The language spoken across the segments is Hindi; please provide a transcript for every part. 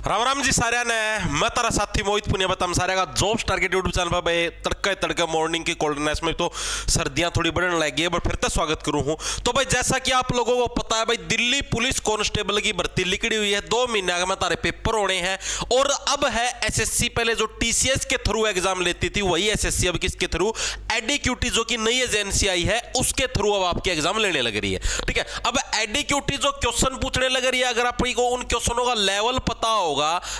राम राम जी सारे ने मैं तारा साथी मोहित पुनिया बताम सारे का जॉब स्टार के यूट्यूब चैनल पर भाई तड़का तड़का मॉर्निंग की कोल्डनेस में तो सर्दियां थोड़ी बढ़ने लगी है, बट फिर तो स्वागत करूं हूं। तो भाई जैसा कि आप लोगों को पता है भाई दिल्ली पुलिस कांस्टेबल की भर्ती निकली हुई है, 2 महीने में तारे पेपर होने हैं और अब है एसएससी। पहले जो टीसीएस के थ्रू एग्जाम लेती थी वही एसएससी अब किसके थ्रू, एडीक्यूटी जो कि नई एजेंसी आई है उसके थ्रू अब आपके एग्जाम लेने लग रही है। ठीक है, अब एडीक्यूटी जो क्वेश्चन पूछने लग रही है, अगर आपको उन क्वेश्चनों का लेवल पता होगा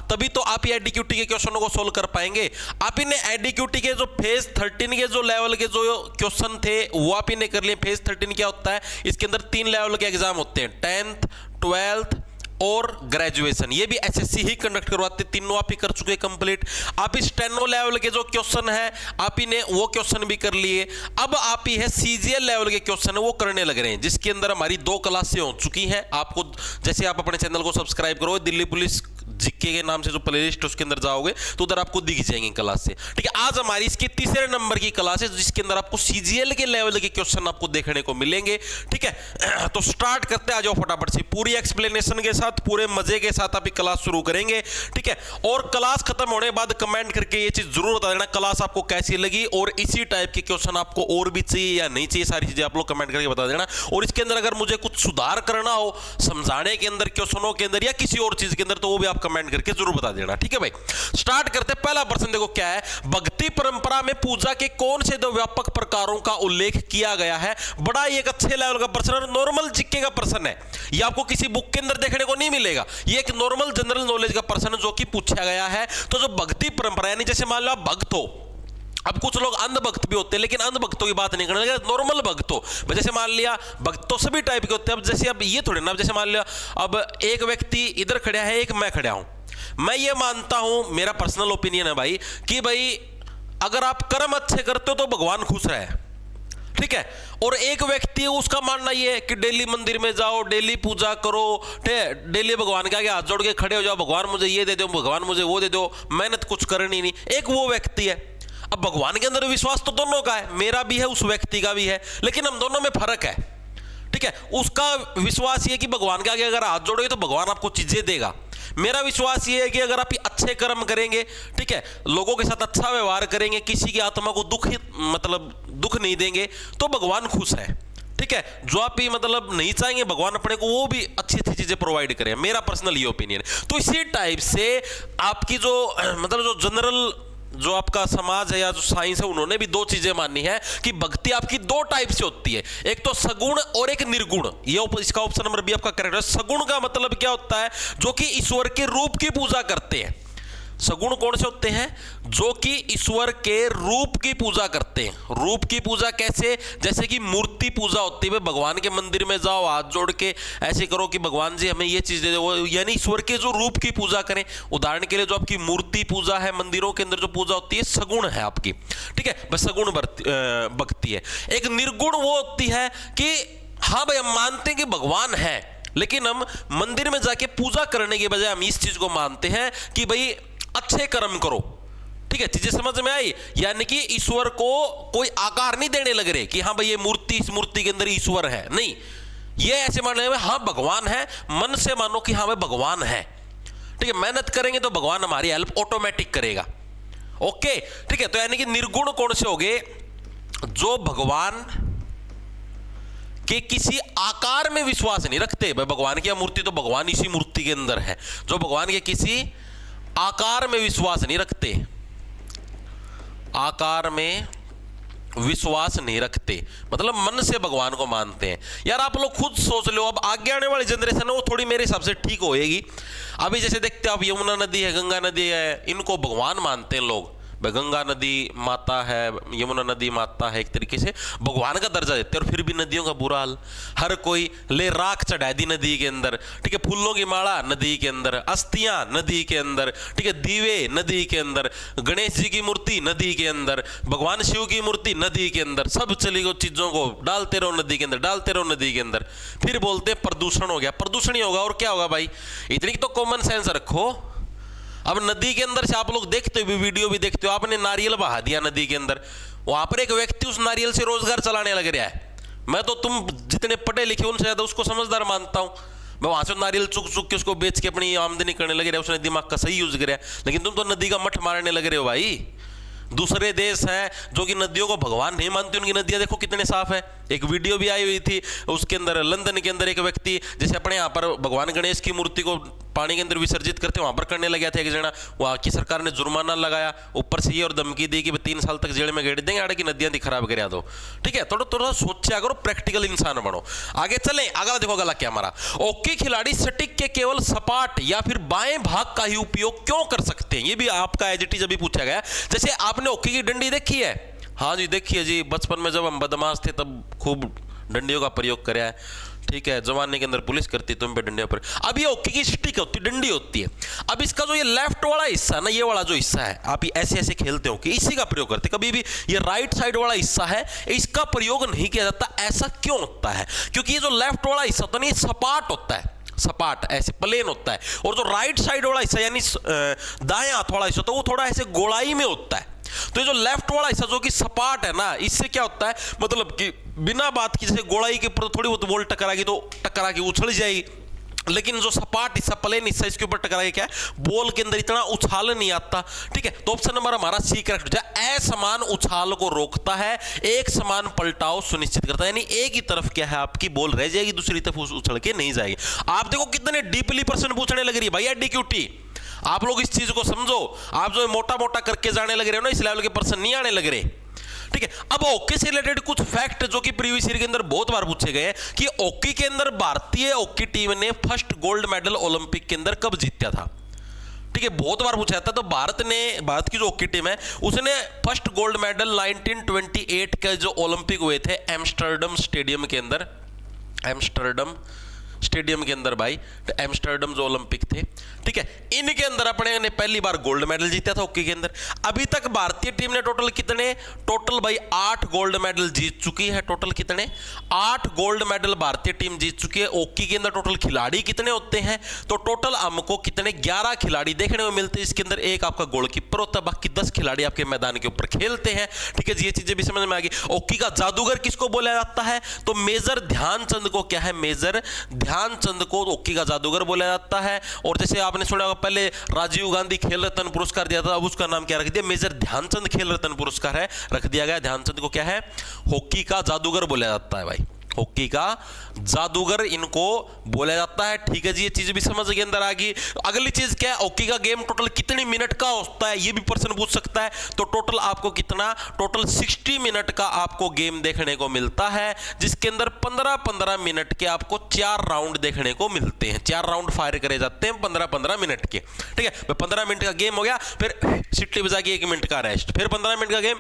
तभी तो आप ये एडीक्यूटी के क्वेश्चनों को सोल्व कर पाएंगे। आप इन्हें एडीक्यूटी के जो फेज 13 के जो लेवल के जो क्वेश्चन थे वो आप इन्हें कर लिए। फेज 13 क्या होता है, इसके अंदर 3 लेवल के एग्जाम होते हैं, 10th 12th और ग्रेजुएशन। ये भी एसएससी ही कंडक्ट करवाते, तीनों आप ही कर चुके कंप्लीट। आप इस स्टेनो लेवल के जो क्वेश्चन है आप इन्हें वो क्वेश्चन भी कर लिए। अब आप ही है सीजीएल लेवल के क्वेश्चन है वो करने लग रहे हैं, जिसके अंदर हमारी 2 क्लासें हो चुकी हैं। आपको जैसे आप अपने चैनल को सब्सक्राइब करोगे, दिल्ली पुलिस जीके के नाम से जो प्लेलिस्ट उसके अंदर जाओगे तो उधर आपको दिख जाएंगे क्लास से। ठीक है, आज हमारी इसकी तीसरे नंबर की क्लास है जिसके अंदर आपको सीजीएल के लेवल के क्वेश्चन आपको देखने को मिलेंगे। ठीक है, तो स्टार्ट करते हैं, आ जाओ फटाफट से। पूरी एक्सप्लेनेशन के साथ पूरे मजे के साथ आप क्लास शुरू करेंगे। ठीक है, और क्लास खत्म होने के बाद कमेंट करके ये चीज जरूर बता देना क्लास आपको कैसी लगी और इसी टाइप के क्वेश्चन आपको और भी चाहिए या नहीं चाहिए, सारी चीजें आप लोग कमेंट करके बता देना। और इसके अंदर अगर मुझे कुछ सुधार करना हो समझाने के अंदर, क्वेश्चनों के अंदर या किसी और चीज के अंदर, तो वो भी आप कमेंट करके जरूर बता देना। ठीक है भाई, स्टार्ट करते। पहला प्रश्न देखो क्या है, भक्ति परंपरा में पूजा के कौन से 2 व्यापक प्रकारों का उल्लेख किया गया है। बड़ा ही एक अच्छे लेवल का प्रश्न है, नॉर्मल जीके का प्रश्न है, ये आपको किसी बुक के अंदर देखने को नहीं मिलेगा। ये एक नॉर्मल जनरल नॉलेज का प्रश्न है जो कि पूछा गया है। तो जो भक्ति परंपरा यानी जैसे मान लो आप भक्त हो, अब कुछ लोग अंधभक्त भी होते हैं लेकिन अंधभक्तों की बात नहीं करने लगे, नॉर्मल भक्त हो। जैसे मान लिया भक्त तो सभी टाइप के होते हैं। अब जैसे अब ये थोड़े ना, जैसे मान लिया अब एक व्यक्ति इधर खड़ा है, एक मैं खड़ा हूं। मैं ये मानता हूं, मेरा पर्सनल ओपिनियन है भाई, कि भाई अगर आप कर्म अच्छे करते हो तो भगवान खुश रहे। ठीक है, और एक व्यक्ति उसका मानना ये है कि डेली मंदिर में जाओ, डेली पूजा करो, डेली भगवान के आगे हाथ जोड़ के खड़े हो जाओ, भगवान मुझे ये दे दो, भगवान मुझे वो दे दो, मेहनत कुछ करनी नहीं। एक वो व्यक्ति है। अब भगवान के अंदर विश्वास तो दोनों का है, मेरा भी है उस व्यक्ति का भी है, लेकिन हम दोनों में फर्क है। ठीक है, उसका विश्वास ये कि भगवान के आगे अगर हाथ जोड़ोगे तो भगवान आपको चीजें देगा। मेरा विश्वास ये है कि अगर आप अच्छे कर्म करेंगे, ठीक है, लोगों के साथ अच्छा व्यवहार करेंगे, किसी की आत्मा को दुख दुख नहीं देंगे तो भगवान खुश है। ठीक है, जो आप भी नहीं चाहेंगे भगवान अपने को वो भी अच्छी अच्छी चीजें प्रोवाइड करें, मेरा पर्सनल ये ओपिनियन। तो इसी टाइप से आपकी जो जो जनरल जो आपका समाज है या जो साइंस है उन्होंने भी 2 चीजें मानी है कि भक्ति आपकी 2 टाइप से होती है, एक तो सगुण और एक निर्गुण। ये इसका ऑप्शन नंबर बी आपका करेक्ट है। सगुण का मतलब क्या होता है, जो कि ईश्वर के रूप की पूजा करते हैं। सगुण कौन से होते हैं, जो कि ईश्वर के रूप की पूजा करते हैं। रूप की पूजा कैसे, जैसे कि मूर्ति पूजा होती है, भगवान के मंदिर में जाओ, हाथ जोड़ के ऐसे करो कि भगवान जी हमें ये चीज दे दो, यानी ईश्वर के जो रूप की पूजा करें। उदाहरण के लिए जो आपकी मूर्ति पूजा है, मंदिरों के अंदर जो पूजा होती है, सगुण है आपकी। ठीक है, बस सगुण भक्ति है। एक निर्गुण वो होती है कि हाँ भाई हम मानते हैं कि भगवान है, लेकिन हम मंदिर में जाके पूजा करने के बजाय हम इस चीज को मानते हैं कि भाई अच्छे कर्म करो। ठीक है, चीजें समझ में आई, यानी कि ईश्वर को कोई आकार नहीं देने लग रहे कि हाँ भाई ये मूर्ति, इस मूर्ति के अंदर ईश्वर है, नहीं, ये ऐसे मान रहे हाँ भगवान है, मन से मानो कि हाँ भाई भगवान है। ठीक है, मेहनत करेंगे तो भगवान हमारी हेल्प ऑटोमेटिक करेगा। ओके, ठीक है, तो यानी कि निर्गुण कौन से हो गए, जो भगवान कि किसी आकार में विश्वास नहीं रखते। भाई भगवान की मूर्ति तो भगवान इसी मूर्ति के अंदर है, जो भगवान के किसी आकार में विश्वास नहीं रखते, आकार में विश्वास नहीं रखते, मतलब मन से भगवान को मानते हैं। यार आप लोग खुद सोच लो, अब आगे आने वाली जनरेशन है वो थोड़ी मेरे हिसाब से ठीक होएगी। अभी जैसे देखते हैं आप, यमुना नदी है, गंगा नदी है, इनको भगवान मानते हैं लोग। गंगा नदी माता है, यमुना नदी माता है, एक तरीके से भगवान का दर्जा देते हैं। और फिर भी नदियों का बुरा हाल, हर कोई ले राख चढ़ा दी नदी के अंदर। ठीक है, फूलों की माला नदी के अंदर, अस्थियां नदी के अंदर, ठीक है, दीवे नदी के अंदर, गणेश जी की मूर्ति नदी के अंदर, भगवान शिव की मूर्ति नदी के अंदर, सब चली गई चीजों को डालते रहो नदी के अंदर, डालते रहो नदी के अंदर। फिर बोलते प्रदूषण हो गया, प्रदूषण ही होगा और क्या होगा भाई, इतनी तो कॉमन सेंस रखो। अब नदी के अंदर से आप लोग देखते हो, वीडियो भी देखते हो, आपने नारियल बहा दिया नदी के अंदर, वहां पर एक व्यक्ति उस नारियल से रोजगार चलाने लग रहा है। मैं तो तुम जितने पढ़े लिखे उनसे ज्यादा उसको समझदार मानता हूं। मैं वहां से नारियल चुक चुक के उसको बेच के अपनी आमदनी करने लगे रहे, उसने दिमाग का सही यूज कराया। लेकिन तुम तो नदी का मठ मारने लग रहे हो भाई। दूसरे देश हैं जो कि नदियों को भगवान नहीं मानते, उनकी नदियां देखो कितने साफ है। एक वीडियो भी आई हुई थी, उसके अंदर लंदन के अंदर एक व्यक्ति जैसे अपने यहाँ पर भगवान गणेश की मूर्ति को पानी के अंदर विसर्जित करते वहां पर करने लग गया था एक जना। वहां की सरकार ने जुर्माना लगाया, ऊपर से ये और धमकी दी कि 3 साल तक जेल में गेड़ देंगे आड़े की नदियां दी खराब करा दो। ठीक है, थोड़ा थोड़ा सोचा करो, प्रैक्टिकल इंसान बनो। आगे चले, अगला देखो गला क्या हमारा। हॉकी खिलाड़ी सटिक के केवल सपाट या फिर बाएं भाग का ही उपयोग क्यों कर सकते हैं? ये भी आपका एज इट इज अभी पूछा गया। जैसे आपने हॉकी की डंडी देखी है? हाँ जी देखिए जी, बचपन में जब हम बदमाश थे तब खूब डंडियों का प्रयोग कराया है। ठीक है, जमाने के अंदर पुलिस करती तुम पे डंडियों पर। अब ये हॉकी की स्टिक होती, डंडी होती है। अब इसका जो ये लेफ्ट वाला हिस्सा ना, ये वाला जो हिस्सा है, आप ऐसे ऐसे खेलते हो कि इसी का प्रयोग करते। कभी भी ये राइट साइड वाला हिस्सा है, इसका प्रयोग नहीं किया जाता। ऐसा क्यों होता है? क्योंकि ये जो लेफ्ट वाला हिस्सा होता है ना, ये सपाट होता है, सपाट ऐसे प्लेन होता है। और जो राइट साइड वाला हिस्सा यानी दाएं हाथ वाला हिस्सा होता है, वो थोड़ा ऐसे गोलाई में होता है। तो ये जो लेफ्ट वाला हिस्सा जो कि सपाट है ना, इससे क्या होता है, मतलब कि बिना बात की जैसे गोलाई के ऊपर थोड़ी बहुत बॉल टकराएगी तो टकरा के उछल जाएगी। लेकिन जो सपाट हिस्सा, प्लेन हिस्सा, इसके ऊपर टकरा के क्या है, बॉल के अंदर इतना उछाल नहीं आता। ठीक है, तो ऑप्शन नंबर हमारा सी करेक्ट हो जाए। असमान उछाल को रोकता है, एक समान पलटाव सुनिश्चित करता है। यानी एक ही तरफ क्या है आपकी बॉल रह जाएगी, दूसरी तरफ उछल के नहीं जाएगी। आप देखो कितने डीपली प्रश्न पूछने लग रही है भाई एडीक्यूटी। आप लोग इस चीज को समझो। आप जो मोटा मोटा करके जाने लग रहे हो ना, इस लेवल के प्रश्न नहीं आने लग रहे। ठीक है, अब हॉकी से रिलेटेड कुछ फैक्ट जो कि प्रीवियस ईयर के अंदर बहुत बार पूछे गए हैं कि हॉकी के अंदर भारतीय हॉकी टीम ने फर्स्ट गोल्ड मेडल ओलंपिक के अंदर कब जीता था? ठीक है, बहुत बार पूछा जाता। तो भारत की जो हॉकी टीम है उसने फर्स्ट गोल्ड मेडल 1928 के जो ओलंपिक हुए थे एम्स्टर्डम स्टेडियम के अंदर, एम्स्टर्डम स्टेडियम के अंदर भाई, तो एम्स्टर्डम जो ओलंपिक थे, ठीक है, इनके अंदर अपने ने पहली बार गोल्ड मेडल जीता था हॉकी के अंदर। अभी तक भारतीय टीम ने टोटल कितने, टोटल भाई 8 गोल्ड मेडल जीत चुकी है। टोटल कितने, 8 गोल्ड मेडल भारतीय टीम जीत चुकी है। हॉकी के अंदर टोटल खिलाड़ी कितने होते हैं? तो टोटल हमको कितने, 11 खिलाड़ी देखने को मिलते हैं। इसके अंदर एक आपका गोलकीपर होता है, बाकी 10 खिलाड़ी आपके मैदान के ऊपर खेलते हैं। ठीक है जी, ये चीजें भी समझ में आ गई। हॉकी का जादूगर किसको बोला जाता है? तो मेजर ध्यानचंद को क्या है, मेजर ध्यानचंद को हॉकी का जादूगर बोला जाता है। और जैसे आपने सुना होगा पहले राजीव गांधी खेल रत्न पुरस्कार दिया था, अब उसका नाम क्या रख दिया, मेजर ध्यानचंद खेल रत्न पुरस्कार है रख दिया गया। ध्यानचंद को क्या है, हॉकी का जादूगर बोला जाता है भाई, हॉकी का जादूगर इनको बोला जाता है। ठीक है जी, ये चीज भी समझ के अंदर आ गई। अगली चीज क्या है, हॉकी का गेम टोटल कितने मिनट का होता है, ये भी प्रश्न पूछ सकता है। तो टोटल आपको कितना, टोटल 60 मिनट का आपको गेम देखने को मिलता है, जिसके अंदर 15-15 मिनट के आपको 4 राउंड देखने को मिलते हैं। 4 राउंड फायर करे जाते हैं 15-15 मिनट के। ठीक है, 15 मिनट का गेम हो गया, फिर सिट्टी बजा के 1 मिनट का रेस्ट, फिर 15 मिनट का गेम,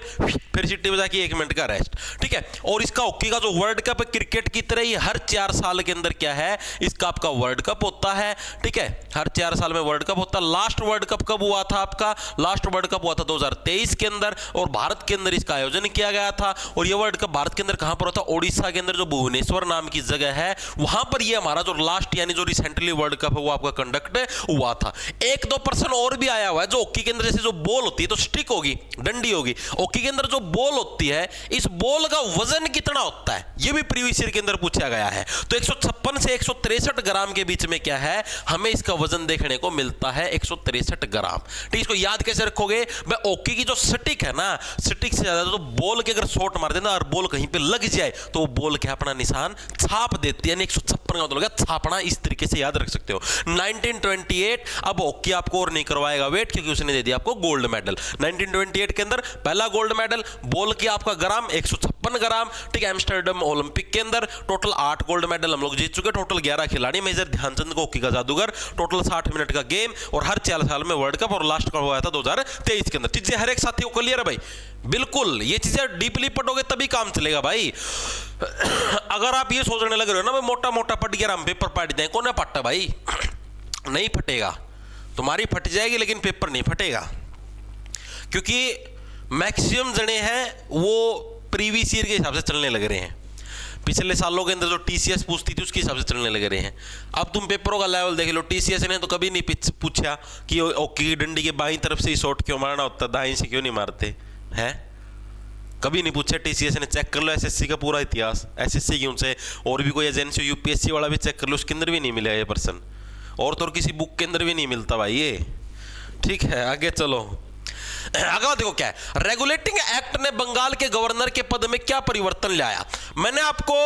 फिर सिट्टी बजा के 1 मिनट का रेस्ट। ठीक है, और इसका हॉकी का जो वर्ल्ड कप है क्रिकेट की तरह ही हर 4 साल के अंदर क्या है, इसका आपका वर्ल्ड कप होता है। ठीक है, हर 4 साल में वर्ल्ड कप होता है। लास्ट वर्ल्ड कप कब हुआ था आपका, लास्ट वर्ल्ड कप हुआ था 2023 के अंदर, और भारत के अंदर इसका आयोजन किया गया था। और ये वर्ल्ड कप भारत के अंदर कहां पर होता है, ओडिशा के अंदर जो भुवनेश्वर नाम की जगह है, वहां पर ये हमारा जो लास्ट यानी जो रिसेंटली वर्ल्ड कप है वो आपका कंडक्ट हुआ था। 1-2 प्रश्न और भी आया हुआ है। जो हॉकी के अंदर जैसे जो बॉल होती है तो स्टिक होगी, डंडी होगी, हॉकी के अंदर जो बॉल होती है, इस बॉल का वजन कितना होता है, ये भी प्रीवियस ईयर के अंदर पूछा गया है। तो 156 से 163 ग्राम के बीच में क्या है, हमें इसका वजन देखने को मिलता है 163 ग्राम। ठीक, इसको याद कैसे रखोगे, मैं हॉकी की जो स्टिक है ना, स्टिक से ज्यादा तो बॉल के अगर शॉट मार देना और बॉल कहीं पे लग जाए तो वो बॉल के अपना निशान छाप देती है, यानी 156 का मतलब छापना, इस तरीके से याद रख सकते हो। 1928, अब हॉकी आपको और नहीं करवाएगा वेट, क्योंकि उसने दे दिया आपको गोल्ड मेडल। 1928 के अंदर पहला गोल्ड मेडल, बॉल की आपका ग्राम 156 ग्राम। ठीक है, एम्स्टर्डम ओलंपिक के अंदर टोटल 8 गोल्ड मेडल हम लोग जीत चुके, टोटल 11 खिलाड़ी, मेजर ध्यानचंद को हॉकी का जादूगर, टोटल 60 मिनट का गेम, और हर 4 साल में वर्ल्ड कप, और लास्ट का हुआ था 2023 के अंदर। चीजें हर एक साथी को क्लियर है भाई, बिल्कुल ये चीजें डीपली पढ़ोगे तभी काम चलेगा भाई। अगर आप ये सोचने लग रहे हो ना मैं मोटा मोटा पढ़ गया, हम पेपर पढ़ दें, कौन फटता भाई, नहीं फटेगा, तुम्हारी फट जाएगी लेकिन पेपर नहीं फटेगा, क्योंकि मैक्सिमम जने हैं वो प्रीवियस ईयर के हिसाब से चलने लग रहे हैं। पिछले सालों के अंदर जो टीसीएस पूछती थी उसके हिसाब से चलने लग रहे हैं। अब तुम पेपरों का लेवल देख लो, टीसीएस ने तो कभी नहीं पूछा कि हॉकी की डंडी के बाईं तरफ से ही शॉट क्यों मारना होता, दाईं से क्यों नहीं मारते हैं। कभी नहीं पूछे टीसीएस ने। चेक कर लो एसएससी का पूरा इतिहास, एसएससी क्यों से, और भी कोई एजेंसी यूपीएससी वाला भी चेक कर लो, उसके अंदर भी नहीं मिला ये पर्सन, और तो किसी बुक के अंदर भी नहीं मिलता भाई ये। ठीक है, आगे चलो। आगे देखो क्या है, रेगुलेटिंग एक्ट ने बंगाल के गवर्नर के पद में क्या परिवर्तन लाया। मैंने आपको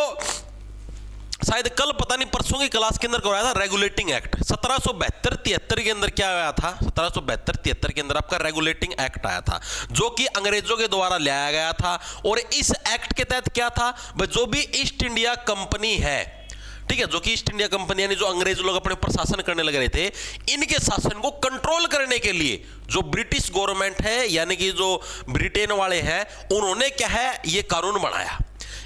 शायद कल पता नहीं परसों की क्लास के अंदर करवाया था। रेगुलेटिंग एक्ट 1772-73 के अंदर क्या आया था, 1772-73 के अंदर आपका रेगुलेटिंग एक्ट आया था, जो कि अंग्रेजों के द्वारा लाया गया था। और इस एक्ट के तहत क्या था, जो भी ईस्ट इंडिया कंपनी है, ठीक है, जो कि ईस्ट इंडिया कंपनी यानी जो अंग्रेज लोग अपने ऊपर शासन करने लग रहे थे, इनके शासन को कंट्रोल करने के लिए जो ब्रिटिश गवर्नमेंट है यानी कि जो ब्रिटेन वाले हैं, उन्होंने क्या है ये कानून बनाया।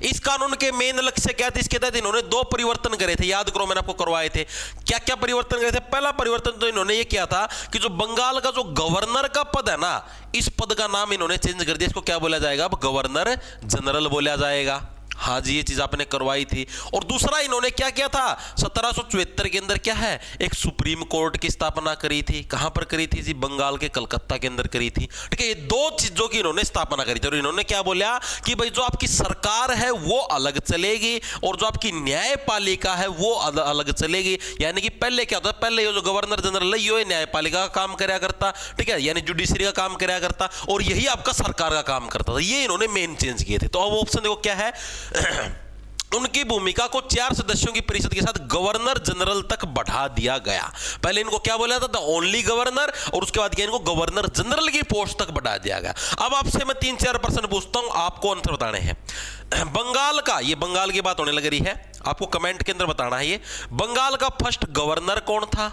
इस कानून के मेन लक्ष्य क्या थे, इसके तहत इन्होंने 2 परिवर्तन करे थे, याद करो मैंने आपको करवाए थे। क्या क्या परिवर्तन करे थे। पहला परिवर्तन तो इन्होंने ये किया था कि जो बंगाल का जो गवर्नर का पद है ना, इस पद का नाम इन्होंने चेंज कर दिया, इसको क्या बोला जाएगा, अब गवर्नर जनरल बोला जाएगा। हाँ जी, ये चीज आपने करवाई थी। और दूसरा इन्होंने क्या किया था, 1774 के अंदर क्या है, एक सुप्रीम कोर्ट की स्थापना करी थी। कहां पर करी थी जी, बंगाल के कलकत्ता के अंदर करी थी। ठीक है, ये 2 चीजों की इन्होंने स्थापना करी थी। और इन्होंने क्या बोला कि भाई जो आपकी सरकार है वो अलग चलेगी और जो आपकी न्यायपालिका है वो अलग चलेगी। यानी कि पहले क्या होता, पहले ये जो गवर्नर जनरल है ये न्यायपालिका का काम कराया करता, ठीक है, यानी जुडिशरी का काम कराया करता, और यही आपका सरकार का काम करता था। ये इन्होंने मेन चेंज किए थे। तो अब ऑप्शन देखो क्या है, उनकी भूमिका को 4 सदस्यों की परिषद के साथ गवर्नर जनरल तक बढ़ा दिया गया। पहले इनको क्या बोला था, ओनली गवर्नर, और उसके बाद इनको गवर्नर जनरल की पोस्ट तक बढ़ा दिया गया। अब आपसे मैं 3-4 प्रश्न पूछता हूं, आपको आंसर बताने हैं। बंगाल का, ये बंगाल की बात होने लग रही है, आपको कमेंट के अंदर बताना है। ये बंगाल का फर्स्ट गवर्नर कौन था,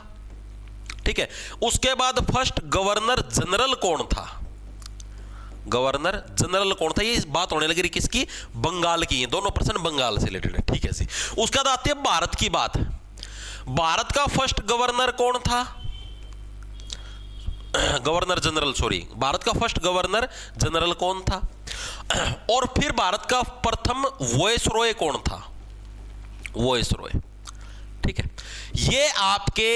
ठीक है, उसके बाद फर्स्ट गवर्नर जनरल कौन था, गवर्नर जनरल कौन था, ये बात होने लगी किसकी, बंगाल की। ये दोनों प्रश्न बंगाल से रिलेटेड है, ठीक है जी। उसके बाद आती है भारत की बात। भारत का फर्स्ट गवर्नर कौन था, गवर्नर जनरल, सॉरी, भारत का फर्स्ट गवर्नर जनरल कौन था। और फिर भारत का प्रथम वॉइसरॉय कौन था, वॉइसरॉय। ठीक है, ये आपके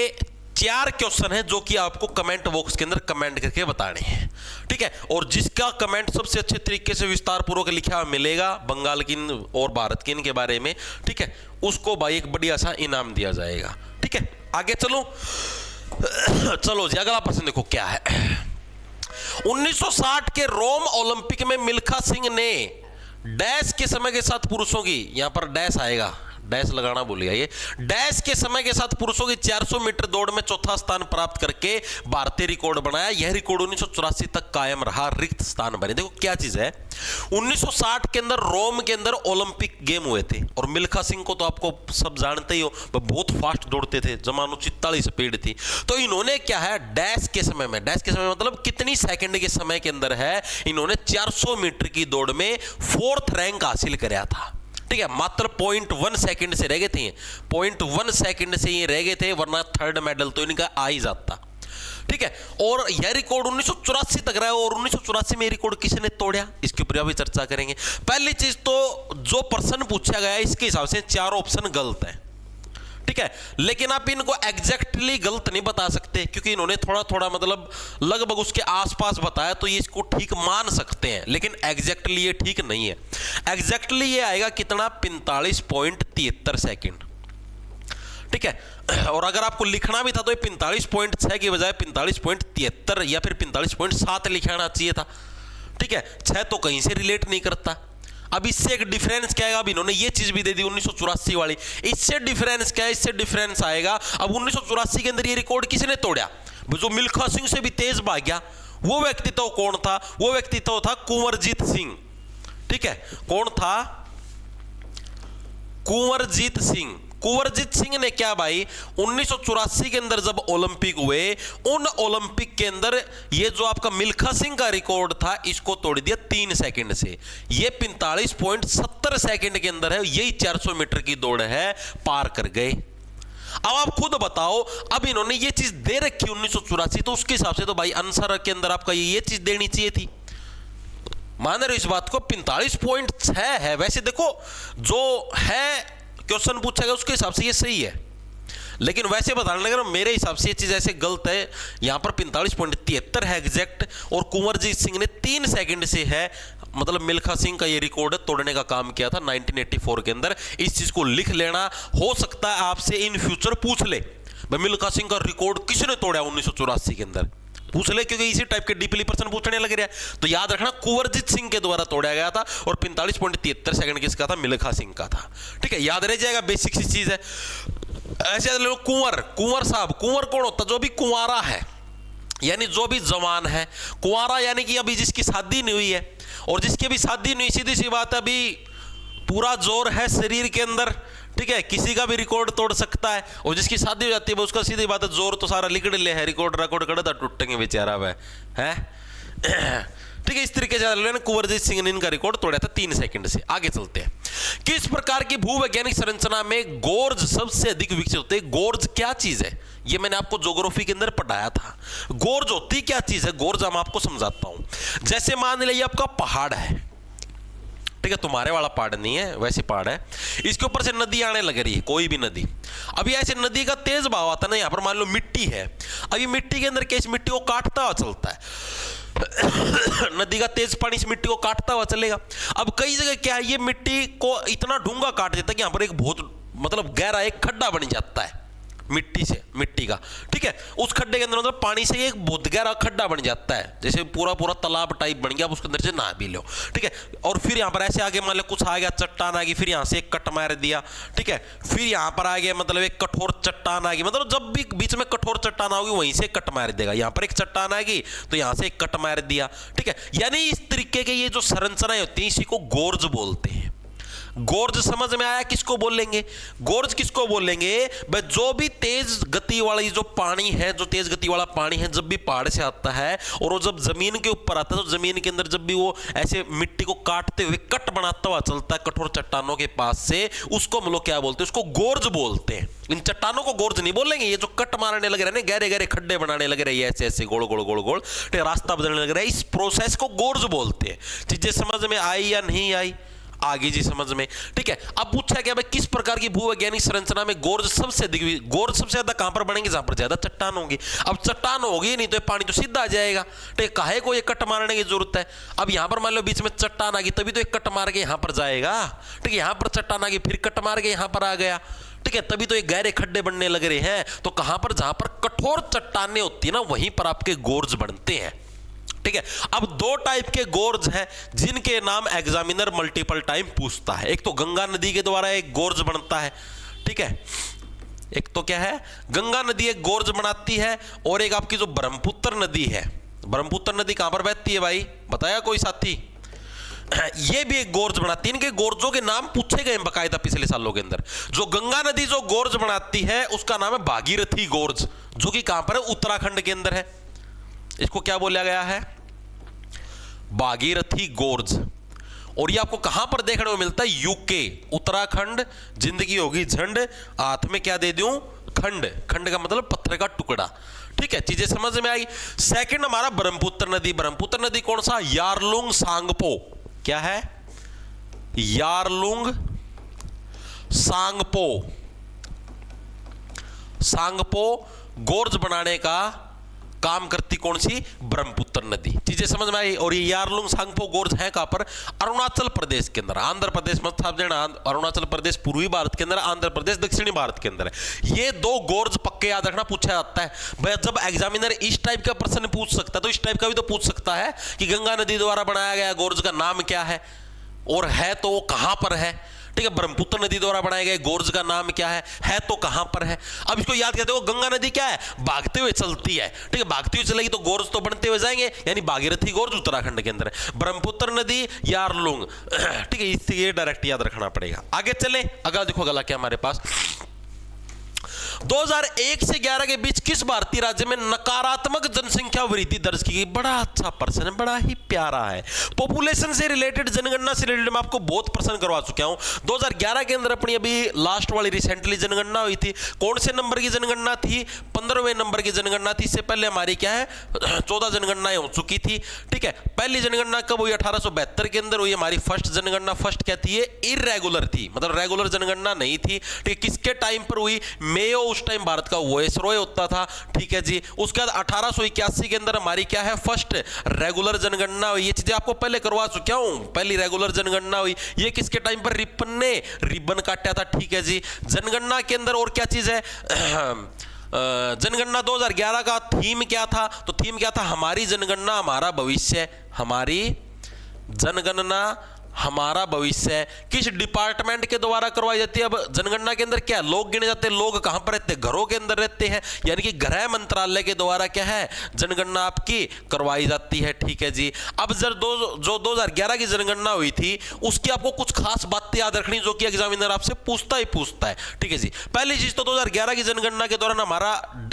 4 क्वेश्चन है जो कि आपको कमेंट बॉक्स के अंदर कमेंट करके बताने हैं, ठीक है। और जिसका कमेंट सबसे अच्छे तरीके से विस्तार पूर्वक लिखा हुआ मिलेगा बंगाल की और भारत की इनके बारे में, ठीक है, उसको भाई एक बढ़िया सा इनाम दिया जाएगा, ठीक है। आगे चलो चलो जी, अगला प्रश्न देखो क्या है। 1960 के रोम ओलंपिक में मिल्खा सिंह ने डैश के समय के साथ पुरुषों की, यहां पर डैश आएगा, डैश लगाना भूलिए, ये डैश के समय के साथ पुरुषों की 400 मीटर दौड़ में चौथा स्थान प्राप्त करके भारतीय रिकॉर्ड बनाया। यह रिकॉर्ड 1984 तक कायम रहा, रिक्त स्थान बने। देखो क्या चीज है, 1960 के अंदर रोम के अंदर ओलंपिक गेम हुए थे, और मिल्खा सिंह को तो आपको सब जानते ही हो, वह बहुत फास्ट दौड़ते थे, जमानो 44 स्पीड थी। तो इन्होंने क्या है, डैश के समय में, डैश के समय मतलब कितनी सेकंड के समय के अंदर है, इन्होंने 400 मीटर की दौड़ में 4th रैंक हासिल कराया था, ठीक है। मात्र 0.1 सेकंड से रह गए थे, 0.1 सेकंड से ये रह गए थे, वरना 3rd मेडल तो इनका आ ही जाता, ठीक है। और यह रिकॉर्ड 1984 तक रहा, और 1984 में रिकॉर्ड किसने तोड़ा, इसके ऊपर अभी चर्चा करेंगे। पहली चीज तो जो प्रश्न पूछा गया इसके हिसाब से 4 ऑप्शन गलत है, ठीक है, लेकिन आप इनको एग्जैक्टली गलत नहीं बता सकते, क्योंकि इन्होंने थोड़ा थोड़ा मतलब लगभग उसके आसपास बताया, तो ये इसको ठीक मान सकते हैं, लेकिन एग्जैक्टली ये ठीक नहीं है। एग्जैक्टली ये आएगा कितना, 45.73 सेकंड, ठीक है। और अगर आपको लिखना भी था तो ये 45.6 की बजाय 45.73 या फिर 45.7 लिखाना चाहिए था, ठीक है। 6 तो कहीं से रिलेट नहीं करता। अब इससे एक डिफरेंस क्या आएगा, अब इन्होंने ये चीज भी दे दी 1984 वाली, इससे डिफरेंस क्या है, इससे डिफरेंस आएगा। अब 1984 के अंदर ये रिकॉर्ड किसने तोड़ा, जो मिल्खा सिंह से भी तेज भाग गया, वो व्यक्तित्व कौन था, वो व्यक्तित्व था कुंवरजीत सिंह, ठीक है। कौन था, कुंवरजीत सिंह। कुंवरजीत सिंह ने क्या भाई 1984 के अंदर जब ओलंपिक हुए, उन ओलंपिक के अंदर ये जो आपका मिल्खा सिंह का रिकॉर्ड था इसको तोड़ दिया 3 सेकंड से। ये 45.70 सेकंड के अंदर है, यही 400 मीटर की दौड़ है, पार कर गए। अब आप खुद बताओ, अब इन्होंने ये चीज दे रखी 1984, तो उसके हिसाब से तो भाई आंसर के अंदर आपका ये चीज देनी चाहिए थी। मान रहे हो इस बात को, 45.6 है। वैसे देखो जो है क्वेश्चन पूछा गया उसके हिसाब से ये सही है, लेकिन वैसे बताने लगे मेरे हिसाब से ये चीज ऐसे गलत है। यहां पर 45.73 है एग्जैक्ट, और कुंवरजीत सिंह ने 3 सेकंड से है मतलब मिल्खा सिंह का ये रिकॉर्ड तोड़ने का काम किया था 1984 के अंदर। इस चीज को लिख लेना, हो सकता है आपसे इन फ्यूचर पूछ ले भाई मिल्खा सिंह का रिकॉर्ड किसने तोड़ा 1984 के अंदर, पूछ ले, क्योंकि इसी टाइप के डीपली प्रश्न पूछने लग रहा है। तो याद रखना कुंवरजीत सिंह के द्वारा तोड़ा गया था और 45.73 सेकंड किसका था, मिल्खा सिंह का था। ठीक है, याद रह जाएगा, बेसिक सी चीज है। ऐसे लोग कुंवर साहब, कुंवर कौन होता, जो भी कुंवारा है यानी जो भी जवान है। कुंवारा यानी कि अभी जिसकी शादी नहीं हुई है, और जिसकी अभी शादी नहीं, सीधी सी बात है, अभी पूरा जोर है शरीर के अंदर, ठीक है, किसी का भी रिकॉर्ड तोड़ सकता है। और जिसकी शादी हो जाती है उसका सीधी बात है जोर तो सारा लिकड़ ले है, रिकॉर्ड करता टूटेंगे बेचारा वह है। ठीक है, इस तरीके से कुंवरजीत सिंह ने इनका रिकॉर्ड तोड़ा था 3 सेकंड से। आगे चलते हैं। किस प्रकार की भूवैज्ञानिक संरचना में गोर्ज सबसे अधिक विकसित होते हैं? गोर्ज क्या चीज है, ये मैंने आपको ज्योग्राफी के अंदर पढ़ाया था। गोर्ज होती क्या चीज है, गोर्ज हम आपको समझाता हूं। जैसे मान लीजिए आपका पहाड़ है, ठीक है, तुम्हारे वाला पहाड़ नहीं है, वैसे पहाड़ है, इसके ऊपर से नदी आने लग रही है, कोई भी नदी। अभी ऐसे नदी का तेज बहाव आता है ना, यहां पर मान लो मिट्टी है, अभी मिट्टी के अंदर क्या इस मिट्टी को काटता हुआ चलता है नदी का तेज पानी इस मिट्टी को काटता हुआ चलेगा। अब कई जगह क्या है, ये मिट्टी को इतना डूंगा काट देता है कि यहां पर एक बहुत मतलब गहरा एक खड्डा बन जाता है मिट्टी का, ठीक है। उस खड्डे के अंदर मतलब पानी से एक बहुत गहरा खड्डा बन जाता है, जैसे पूरा तालाब टाइप बन गया, आप उसके अंदर से नहा भी लो, ठीक है। और फिर यहाँ पर ऐसे आगे मान लो कुछ आ गया, चट्टान आ गई, फिर यहाँ से एक कट मार दिया, ठीक है। फिर यहाँ पर आ गया मतलब एक कठोर चट्टान आ गई, मतलब जब भी बीच में कठोर चट्टान आओगी वहीं से कट मार देगा। यहाँ पर एक चट्टान आ गई तो यहाँ से एक कट मार दिया, ठीक है। यानी इस तरीके के ये जो संरचनाएं होती है इसी को गोर्ज बोलते हैं। गोर्ज समझ में आया? किसको बोलेंगे गोर्ज, किसको बोलेंगे भाई? जो भी तेज गति वाली जो पानी है, जो तेज गति वाला पानी है, जब भी पहाड़ से आता है और वो जब जमीन के ऊपर आता है तो जमीन के अंदर जब भी वो ऐसे मिट्टी को काटते हुए कट बनाता हुआ चलता है कठोर चट्टानों के पास से, उसको हम लोग क्या बोलते हैं? उसको गोर्ज बोलते हैं। इन चट्टानों को गोर्ज नहीं बोलेंगे, ये जो कट मारने लग रहे हैं, गहरे गहरे खड्डे बनाने लग रहे हैं, ऐसे ऐसे गोल गोल रास्ता बदलने लग रहा है, इस प्रोसेस को गोर्ज बोलते हैं। चीजें समझ में आई या नहीं आई? आगे जी समझ में, ठीक है। अब पूछा गया भाई किस प्रकार की भूवैज्ञानिक संरचना में गोर्ज सबसे अधिक, गोर्ज सबसे ज्यादा कहां पर बनेंगे? जहां पर ज्यादा चट्टान होंगी। अब चट्टान होगी नहीं तो पानी तो सीधा आ जाएगा, ठीक है, काहे को ये कट मारने की जरूरत है? अब यहां पर मान लो बीच में चट्टान आ गई तभी तो एक कट मार के यहां पर जाएगा, ठीक है। यहां पर चट्टान आ गई फिर कट मार के यहां पर आ गया, ठीक है, तभी तो ये गहरे खड्डे बनने लग रहे हैं। तो कहां पर? जहां पर कठोर चट्टानें होती है ना, वहीं पर आपके गोर्ज बनते हैं, ठीक है। अब 2 टाइप के गोर्ज हैं जिनके नाम एग्जामिनर मल्टीपल टाइम पूछता है। एक तो गंगा नदी के द्वारा एक गोर्ज बनता है, ठीक है। एक तो क्या है, गंगा नदी एक गोर्ज बनाती है, और एक आपकी जो ब्रह्मपुत्र नदी है, ब्रह्मपुत्र नदी कहां पर बहती है भाई? बताया कोई साथी? ये भी एक गोर्ज बनाती है। इनके गोर्जों के नाम पूछे गए बकायदा पिछले सालों के अंदर। जो गंगा नदी जो गोर्ज बनाती है उसका नाम है भागीरथी गोर्ज, जो कि कहां पर है? उत्तराखंड के अंदर है। इसको क्या बोला गया है? भागीरथी गोर्ज। और ये आपको कहां पर देखने को मिलता है? यूके, उत्तराखंड। जिंदगी होगी झंड, हाथ में क्या दे दूं? खंड। खंड का मतलब पत्थर का टुकड़ा, ठीक है। चीजें समझ में आई? सेकंड हमारा ब्रह्मपुत्र नदी। ब्रह्मपुत्र नदी कौन सा? यारलुंग सांगपो। क्या है? यारलुंग सांगपो। सांगपो गोर्ज बनाने का काम करती कौन सी? ब्रह्मपुत्र नदी। चीजें समझ में आई? और ये यारलुंग सांगपो गोर्ज है कहां पर? अरुणाचल प्रदेश के अंदर। आंध्र प्रदेश मत समझ लेना, अरुणाचल प्रदेश पूर्वी भारत के अंदर, आंध्र प्रदेश दक्षिणी भारत के अंदर है। ये 2 गोर्ज पक्के याद रखना, पूछा जाता है भाई। जब एग्जामिनर इस टाइप का प्रश्न पूछ सकता है तो इस टाइप का भी तो पूछ सकता है कि गंगा नदी द्वारा बनाया गया गोर्ज का नाम क्या है, और है तो वो कहां पर है, ठीक है। ब्रह्मपुत्र नदी द्वारा बनाए गए गोर्ज का नाम क्या है तो कहां पर है? अब इसको याद करते हो, गंगा नदी क्या है? भागते हुए चलती है, ठीक है। भागती हुई चलेगी तो गोर्ज तो बनते हुए जाएंगे, यानी भागीरथी गोर्ज उत्तराखंड के अंदर है। ब्रह्मपुत्र नदी यारलुंग, ठीक है, इससे डायरेक्ट याद रखना पड़ेगा। आगे चले, अगला देखो अगला क्या हमारे पास। 2001 से 11 के बीच किस भारतीय राज्य में नकारात्मक जनसंख्या वृद्धि दर्ज की गई? बड़ा अच्छा प्रश्न है, बड़ा ही प्यारा है। पॉपुलेशन से रिलेटेड, जनगणना से रिलेटेड मैं आपको बहुत प्रश्न करवा चुका हूं। 2011 के अंदर अपनी अभी लास्ट वाली रिसेंटली जनगणना हुई थी। कौन से नंबर की जनगणना थी? 15वें नंबर की जनगणना थी। इससे पहले हमारी क्या है 14 जनगणनाएं हो चुकी थी, ठीक है। पहली जनगणना कब हुई? 1872 के अंदर हुई हमारी फर्स्ट जनगणना। फर्स्ट क्या थी? इर्रेगुलर थी, मतलब रेगुलर जनगणना नहीं थी, ठीक है। किसके टाइम पर हुई? मेयो उस टाइम भारत का वायसरॉय होता था, ठीक है जी। उसके बाद 1881 के अंदर हमारी क्या है, फर्स्ट रेगुलर जनगणना हुई। ये चीजें आपको पहले करवा चुका हूं, पहली रेगुलर जनगणना हुई। ये किसके टाइम पर, रिपन ने रिबन काटा था, ठीक है जी। जनगणना के अंदर और क्या चीज है, जनगणना 2011 का थीम क्या था, तो थीम क्या था, हमारी जनगणना हमारा भविष्य। हमारी जनगणना हमारा भविष्य किस डिपार्टमेंट के द्वारा करवाई जाती है। अब जनगणना के अंदर क्या लोग गिने जाते हैं, लोग कहां पर रहते हैं, घरों के अंदर रहते हैं, यानी कि गृह मंत्रालय के द्वारा क्या है, जनगणना आपकी करवाई जाती है, ठीक है जी। अब जो 2011 की जनगणना हुई थी उसकी आपको कुछ खास बातें याद रखनी जो कि एग्जामिनर आपसे पूछता है, ठीक है जी। पहली चीज तो 2011 की जनगणना के दौरान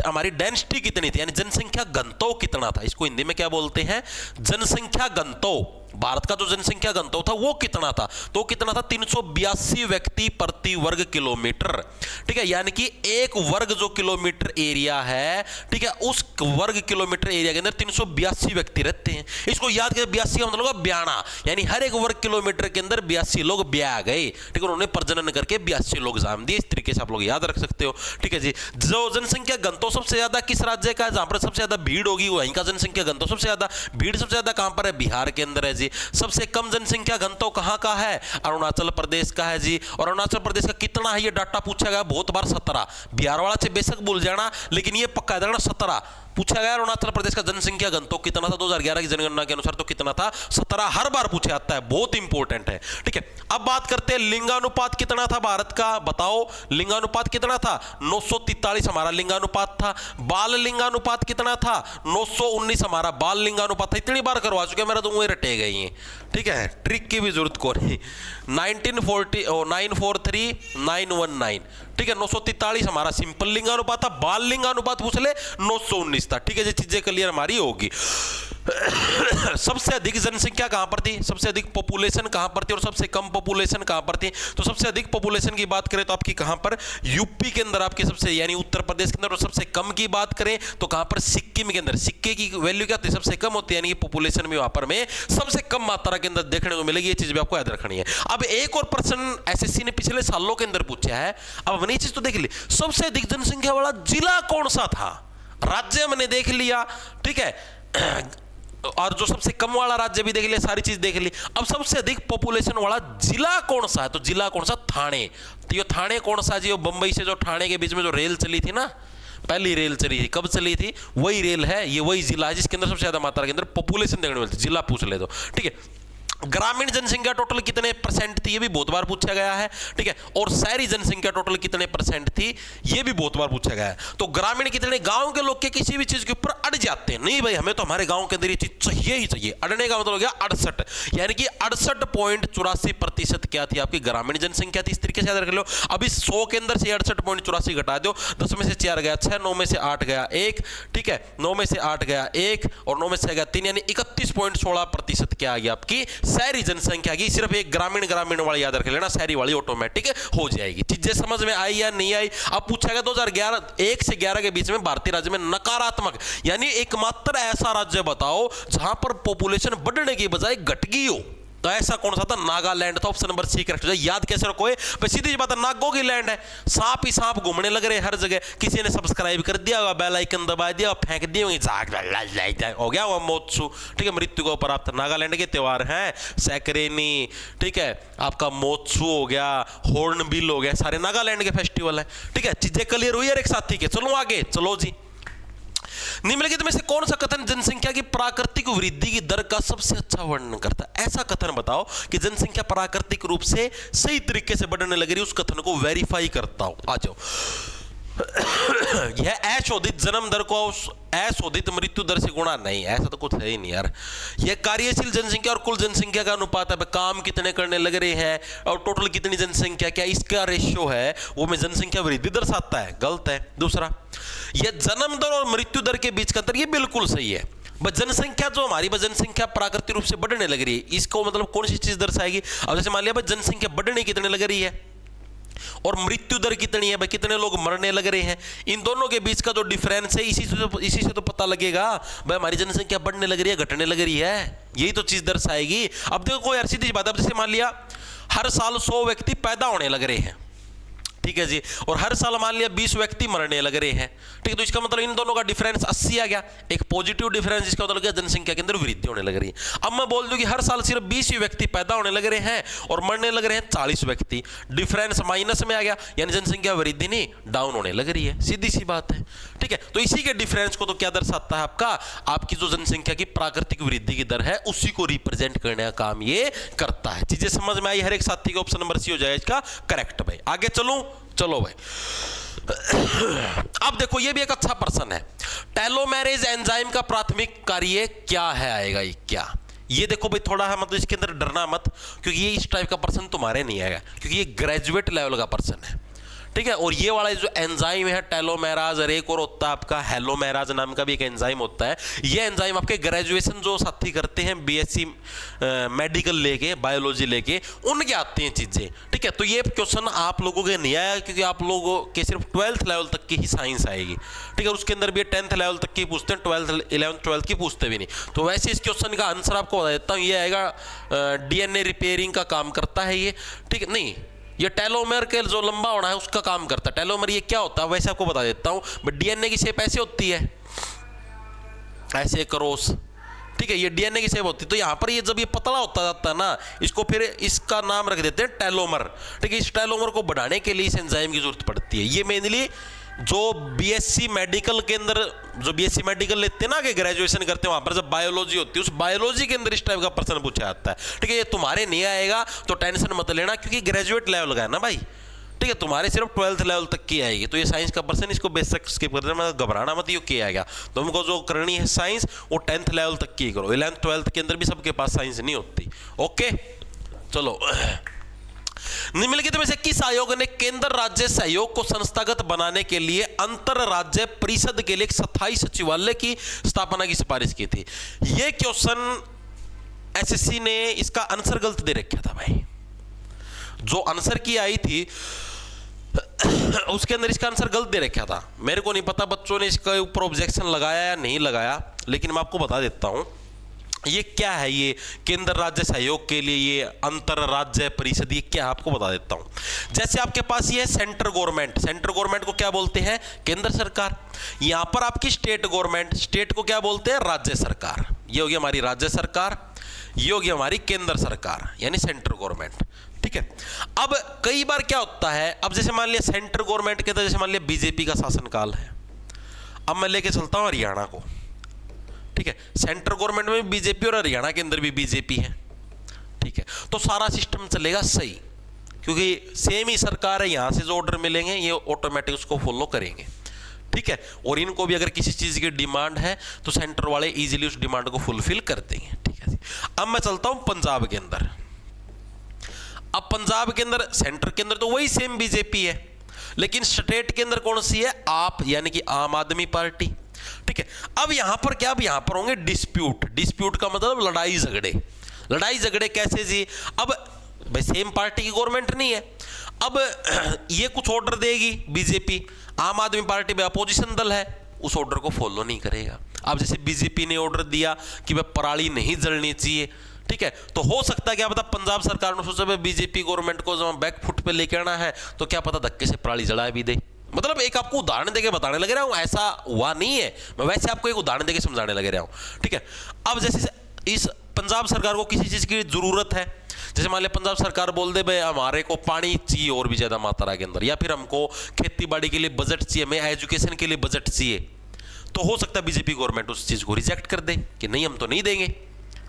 हमारी डेंसिटी कितनी थी, यानी जनसंख्या घनत्व कितना था। इसको हिंदी में क्या बोलते हैं, जनसंख्या घनत्व। भारत का जो जनसंख्या घनत्व था वो कितना था, तो कितना था, 382 व्यक्ति प्रति वर्ग किलोमीटर, ठीक है। यानी कि एक वर्ग जो किलोमीटर एरिया है, ठीक है, उस वर्ग किलोमीटर एरिया के अंदर 382 व्यक्ति रहते हैं। इसको याद करें, 82 का मतलब ब्याना, यानी हर एक वर्ग किलोमीटर के अंदर 82 लोग ब्याह गए, ठीक है। उन्होंने प्रजनन करके 82 लोग जन्म दिए। इस तरीके से आप लोग याद रख सकते हो, ठीक है जी। जो जनसंख्या घनत्व सबसे ज्यादा किस राज्य का है, जहां पर सबसे ज्यादा भीड़ होगी वहीं का जनसंख्या घनत्व सबसे ज्यादा, भीड़ सबसे ज्यादा कहां पर है, बिहार के अंदर है जी। सबसे कम जनसंख्या घनत्व कहां का है, अरुणाचल प्रदेश का है जी। और अरुणाचल प्रदेश का कितना है, ये डाटा पूछा गया बहुत बार, 17। बिहार वाला से बेशक भूल जाना, लेकिन ये पक्का है 17 पूछा गया। अरुणाचल प्रदेश का जनसंख्या घनत्व कितना था 2011 की जनगणना के अनुसार, तो कितना था, 17। हर बार पूछा जाता है, बहुत इंपॉर्टेंट है, ठीक है। अब बात करते हैं लिंगानुपात कितना था भारत का, बताओ लिंगानुपात कितना था, 943 हमारा लिंगानुपात था। बाल लिंगानुपात कितना था, 919 हमारा बाल लिंगानुपात था। इतनी बार करवा चुके, मेरा तो मुंह रटे गई है, ठीक है, ट्रिक की भी जरूरत को नहीं। 943 919, ठीक है। 943 हमारा सिंपल लिंगानुपात था। बाल लिंगानुपात पूछ ले 919 था, ठीक है। ये चीजें क्लियर हमारी होगी। सबसे अधिक जनसंख्या कहां पर थी, सबसे अधिक पॉपुलेशन कहां पर थी, और सबसे कम पॉपुलेशन कहां पर थी। तो सबसे अधिक पॉपुलेशन की बात करें तो आपकी कहां पर, यूपी के अंदर आपकी सबसे, यानी उत्तर प्रदेश के अंदर। और सबसे कम की बात करें तो कहां पर, सिक्किम के अंदर। सिक्के की वैल्यू क्या होती है, सबसे कम होती है, यानी कि पॉपुलेशन में वहां पर में सबसे कम मात्रा के अंदर देखने को मिलेगी। ये चीज भी आपको याद रखनी है। अब एक और प्रश्न एसएससी ने पिछले सालों के अंदर पूछा है, अब हमने ये चीज तो देख ली, सबसे अधिक जनसंख्या वाला जिला कौन सा था, राज्य हमने देख लिया, ठीक है, और जो सबसे कम वाला राज्य भी देख लिया, सारी चीज देख ली। अब सबसे अधिक पॉपुलेशन वाला जिला कौन सा है, तो जिला कौन सा, थाने। तो ये थाने कौन सा जी, बंबई से जो थाने के बीच में जो रेल चली थी ना, पहली रेल चली थी, कब चली थी, वही रेल है, ये वही जिला है जिसके अंदर सबसे ज्यादा मात्रा के अंदर पॉपुलेशन देखने मिलती है। जिला पूछ ले तो, ठीक है। ग्रामीण जनसंख्या टोटल कितने परसेंट थी, ये भी बहुत बार पूछा गया है, ठीक है। और शहरी जनसंख्या टोटल कितने परसेंट थी, ये भी बहुत बार पूछा गया है। तो ग्रामीण कितने, गांव के लोग के किसी भी चीज के ऊपर अड़ जाते हैं, नहीं भाई हमें तो हमारे गांव के अंदर ये चीज चाहिए ही चाहिए। अड़ने का मतलब हो गया 68, यानी कि 68.84% क्या थी आपकी ग्रामीण जनसंख्या थी। इस तरीके से याद रख लो। अब इस 100 के अंदर से 68.84 घटा दो, 10 में से 4 गया 6, 9 में से 8 गया 1, ठीक है, 9 में से 8 गया 1, और 9 में से गया 3, यानी 31.16% क्या आ गया आपकी शहरी जनसंख्या की। सिर्फ एक ग्रामीण वाली याद रख लेना, शहरी वाली ऑटोमेटिक हो जाएगी। चीजें समझ में आई या नहीं आई। अब पूछा गया 2011 से 11 के बीच में भारतीय राज्य में नकारात्मक, यानी एकमात्र ऐसा राज्य बताओ जहां पर पॉपुलेशन बढ़ने की बजाय घट गई हो, तो ऐसा कौन सा था, नागालैंड था। ऑप्शन नंबर सी करेक्ट हो जाए। याद कैसे रखोगे भाई, सीधी बात है, नागो की लैंड है, सांप ही सांप घूमने लग रहे हर जगह। किसी ने सब्सक्राइब कर दिया होगा, बेल आइकन दबा दिया, फेंक दिए होंगे, हो गया वो मोत्सु, ठीक है, मृत्यु को प्राप्त। नागालैंड के त्योहार हैं सैकरेनी, ठीक है, आपका मोत्सु हो गया, हॉर्नबिल हो गया, सारे नागालैंड के फेस्टिवल है, ठीक है। चीजें क्लियर हुई है एक साथी के। चलो आगे, चलो जी। निम्नलिखित में से कौन सा कथन जनसंख्या की प्राकृतिक वृद्धि की दर का सबसे अच्छा वर्णन करता है। ऐसा कथन बताओ कि जनसंख्या प्राकृतिक रूप से सही तरीके से बढ़ने लग रही है, उस कथन को वेरीफाई करता हूं। आ जाओ। यह अशोधित जन्म दर को अशोधित मृत्यु दर से गुणा नहीं, ऐसा तो कुछ है ही नहीं यार। यह कार्यशील जनसंख्या और कुल जनसंख्या का अनुपात है, काम कितने करने लग रहे हैं और टोटल कितनी जनसंख्या, क्या इसका रेशियो है वो में जनसंख्या वृद्धि दर्शाता है, गलत है। दूसरा, यह जन्म दर और मृत्यु दर के बीच का अंतर, ये बिल्कुल सही है। जनसंख्या जो हमारी जनसंख्या प्राकृतिक रूप से बढ़ने लग रही है, इसको मतलब कौन सी चीज दर्शाएगी। अब जैसे मान लिया जनसंख्या बढ़ने कितने लग रही है और मृत्यु दर कितनी है, भाई कितने लोग मरने लग रहे हैं, इन दोनों के बीच का जो डिफरेंस है, इसी से तो पता लगेगा भाई हमारी जनसंख्या बढ़ने लग रही है घटने लग रही है, यही तो चीज दर्शाएगी। अब देखो यार सीधी बात है, जैसे मान लिया हर साल 100 व्यक्ति पैदा होने लग रहे हैं, ठीक है जी। और हर साल मान लिया 20 व्यक्ति मरने लग रहे हैं, ठीक है, तो इसका मतलब इन दोनों का डिफरेंस 80 आ गया, एक पॉजिटिव डिफरेंस, जिसका मतलब क्या जनसंख्या के अंदर वृद्धि होने लग रही है। अब मैं बोल दूं कि हर साल सिर्फ 20 ही व्यक्ति पैदा होने लग रहे हैं और मरने लग रहे हैं 40 व्यक्ति, डिफरेंस माइनस में आ गया, यानी जनसंख्या वृद्धि नहीं डाउन होने लग रही है, सीधी सी बात है, ठीक है। तो इसी के डिफरेंस को तो क्या दर्शाता है आपका, आपकी जो जनसंख्या की प्राकृतिक वृद्धि की दर है उसी को रिप्रेजेंट करने का काम ये करता है। चीजें समझ में आई हर एक साथी का? ऑप्शन नंबर सी हो जाएगा इसका करेक्ट भाई। आगे चलूं, चलो भाई। अब देखो ये भी एक अच्छा प्रश्न है, टेलोमेरेज एंजाइम का प्राथमिक कार्य क्या है, आएगा ये क्या, ये देखो भाई थोड़ा है, मतलब इसके अंदर डरना मत, क्योंकि ये इस टाइप का प्रश्न तुम्हारे नहीं आएगा, क्योंकि ये ग्रेजुएट लेवल का प्रश्न है, ठीक है। और ये वाला जो एंजाइम है टेलोमेराज, और एक और होता है आपका हेलोमेराज नाम का भी एक एंजाइम होता है, ये एंजाइम आपके ग्रेजुएशन जो साथी करते हैं बीएससी मेडिकल लेके, बायोलॉजी लेके, उनके आते हैं चीजें, ठीक है। तो ये क्वेश्चन आप लोगों के नहीं आया, क्योंकि आप लोगों के सिर्फ 12th लेवल तक की ही साइंस आएगी, ठीक है। उसके अंदर भी 10th लेवल तक की पूछते हैं, 12th 11th 12th की पूछते भी नहीं। तो वैसे इस क्वेश्चन का आंसर आपको बता देता हूँ, ये आएगा डीएनए रिपेयरिंग का काम करता है ये, ठीक है। नहीं, ये टेलोमेर के जो लंबा होना है उसका काम करता है। टेलोमेर ये क्या होता है वैसे आपको बता देता हूं, बट डीएनए की शेप ऐसे होती है, ऐसे क्रॉस, ठीक है, ये डीएनए की शेप होती है। तो यहां पर ये जब ये पतला होता जाता है ना, इसको फिर इसका नाम रख देते हैं टेलोमर, ठीक है। इस टेलोमर को बढ़ाने के लिए इस एंजाइम की जरूरत पड़ती है। ये मेनली जो बीएससी मेडिकल के अंदर, जो बीएससी मेडिकल लेते हैं ना कि ग्रेजुएशन करते हैं, वहां पर जब बायोलॉजी होती है, उस बायोलॉजी के अंदर इस टाइप का प्रश्न पूछा जाता है, ठीक है। ये तुम्हारे नहीं आएगा तो टेंशन मत लेना, क्योंकि ग्रेजुएट लेवल का है ना भाई, ठीक है, तुम्हारे सिर्फ 12th लेवल तक की आएगी। तो ये साइंस का पर्सन, इसको बेशक स्किप कर देना, घबराना मत, ये क्या आएगा तुमको जो करनी है साइंस वो 10th लेवल तक की करो, 11th 12th के अंदर भी सबके पास साइंस नहीं होती। ओके चलो, निम्नलिखित में से किस आयोग ने केंद्र राज्य सहयोग को संस्थागत बनाने के लिए अंतर राज्य परिषद के लिए एक स्थायी सचिवालय की स्थापना की सिफारिश की थी? यह क्वेश्चन एसएससी ने इसका आंसर गलत दे रखा था भाई, जो आंसर की आई थी उसके अंदर इसका आंसर गलत दे रखा था। मेरे को नहीं पता बच्चों ने इसके ऊपर ऑब्जेक्शन लगाया या नहीं लगाया, लेकिन मैं आपको बता देता हूं ये क्या है। ये केंद्र राज्य सहयोग के लिए ये अंतर राज्य परिषद, ये क्या आपको बता देता हूं। जैसे आपके पास ये सेंट्रल गवर्नमेंट, सेंट्रल गवर्नमेंट को क्या बोलते हैं? केंद्र सरकार। यहां पर आपकी स्टेट गवर्नमेंट, स्टेट को क्या बोलते हैं? राज्य सरकार। ये होगी हमारी राज्य सरकार, ये होगी हमारी केंद्र सरकार, यानी सेंट्रल गवर्नमेंट, ठीक है। अब कई बार क्या होता है, अब जैसे मान लिया सेंट्रल गवर्नमेंट के अंदर जैसे मान लिया बीजेपी का शासनकाल है, अब मैं लेके चलता हूं हरियाणा को, ठीक है। सेंट्रल गवर्नमेंट में बीजेपी और हरियाणा के अंदर भी बीजेपी है, ठीक है। तो सारा सिस्टम चलेगा सही, क्योंकि सेम ही सरकार है, यहां से जो ऑर्डर मिलेंगे ये ऑटोमेटिक उसको फॉलो करेंगे, ठीक है। और इनको भी अगर किसी चीज की डिमांड है तो सेंटर वाले इजीली उस डिमांड को फुलफिल कर देंगे, ठीक है। अब मैं चलता हूं पंजाब के अंदर। अब पंजाब के अंदर सेंटर के अंदर तो वही सेम बीजेपी है, लेकिन स्टेट के अंदर कौन सी है? आप, यानी कि आम आदमी पार्टी, ठीक है। अब यहां पर क्या, अब यहां पर होंगे डिस्प्यूट। डिस्प्यूट का मतलब लड़ाई झगड़े। लड़ाई झगड़े कैसे जी? अब भाई सेम पार्टी की गवर्नमेंट नहीं है, अब ये कुछ ऑर्डर देगी बीजेपी, आम आदमी पार्टी में अपोजिशन दल है, उस ऑर्डर को फॉलो नहीं करेगा। अब जैसे बीजेपी ने ऑर्डर दिया कि भाई पराली नहीं जलनी चाहिए, ठीक है, तो हो सकता है क्या पता पंजाब सरकार ने सोचा बीजेपी गवर्नमेंट को जब बैक फुट पे लेके आना है तो क्या पता धक्के से पराली जला भी दे। मतलब एक आपको उदाहरण देके बताने लग रहा हूं, ऐसा हुआ नहीं है, मैं वैसे आपको एक उदाहरण देके समझाने लग रहा हूं, ठीक है। अब जैसे इस पंजाब सरकार को किसी चीज की जरूरत है, जैसे मान लिया पंजाब सरकार बोल दे भाई हमारे को पानी चाहिए और भी ज्यादा मात्रा के अंदर, या फिर हमको खेती बाड़ी के लिए बजट चाहिए, हमें एजुकेशन के लिए बजट चाहिए, तो हो सकता है बीजेपी गवर्नमेंट उस चीज को रिजेक्ट कर दे कि नहीं हम तो नहीं देंगे,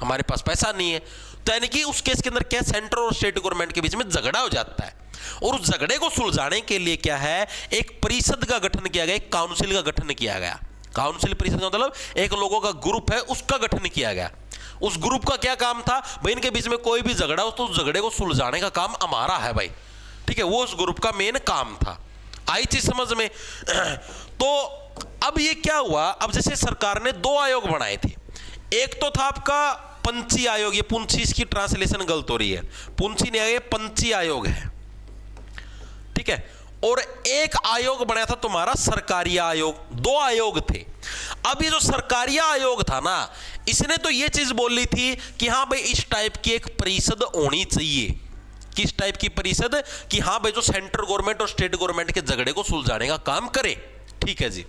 हमारे पास पैसा नहीं है। तो यानी कि उस केस के अंदर क्या, सेंट्रल और स्टेट गवर्नमेंट के बीच में झगड़ा हो जाता है, और उस झगड़े को सुलझाने के लिए क्या है, एक परिषद का गठन किया गया, एक काउंसिल का गठन किया गया। काउंसिल परिषद का मतलब एक लोगों का ग्रुप है, उसका गठन किया गया। उस ग्रुप का क्या काम था भाई, इनके बीच में कोई भी झगड़ा हो तो उस झगड़े को सुलझाने का काम हमारा है भाई, ठीक है, वो उस ग्रुप का मेन काम था। आई चीज समझ में? तो अब ये क्या हुआ, अब जैसे सरकार ने 2 आयोग बनाए थे, एक तो था आपका पंची आयोग, ये पुंछी, इसकी ट्रांसलेशन गलत हो रही है, पुंछी नहीं है, पंची आयोग है, ठीक है। और एक आयोग बनाया था तुम्हारा सरकारिया आयोग। 2 आयोग थे। अब ये जो सरकारिया आयोग था ना, इसने तो ये चीज बोली थी कि हाँ भाई इस टाइप की एक परिषद होनी चाहिए, किस टाइप की परिषद? कि हाँ भाई जो सेंट्रल गवर्नमेंट और स्टेट गवर्नमेंट के झगड़े को सुलझाने का काम करे। ठीक है जी।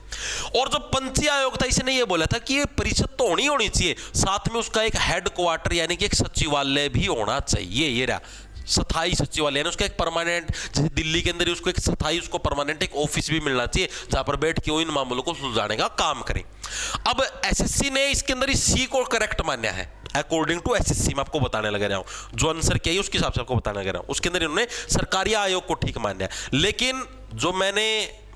और जो पंची आयोग था इसने ये बोला था कि ये परिषद तो होनी चाहिए, साथ में उसका एक हेड क्वार्टर यानी कि एक सचिवालय भी होना चाहिए। ये रहा स्थायी सचिवालय, यानी उसका एक परमानेंट, जैसे दिल्ली के अंदर उसको एक स्थायी, उसको परमानेंट एक ऑफिस भी मिलना चाहिए जहां पर बैठ के वो इन मामलों को सुलझाने का काम करें। अब एसएससी ने इसके अंदर इस सी को करेक्ट माना है अकॉर्डिंग टू एसएससी। मैं आपको बताने लग रहा हूं जो आंसर क्या है उसके हिसाब से आपको बताने लग रहा हूं। उसके अंदर इन्होंने सरकारी आयोग को ठीक माना है, लेकिन जो मैंने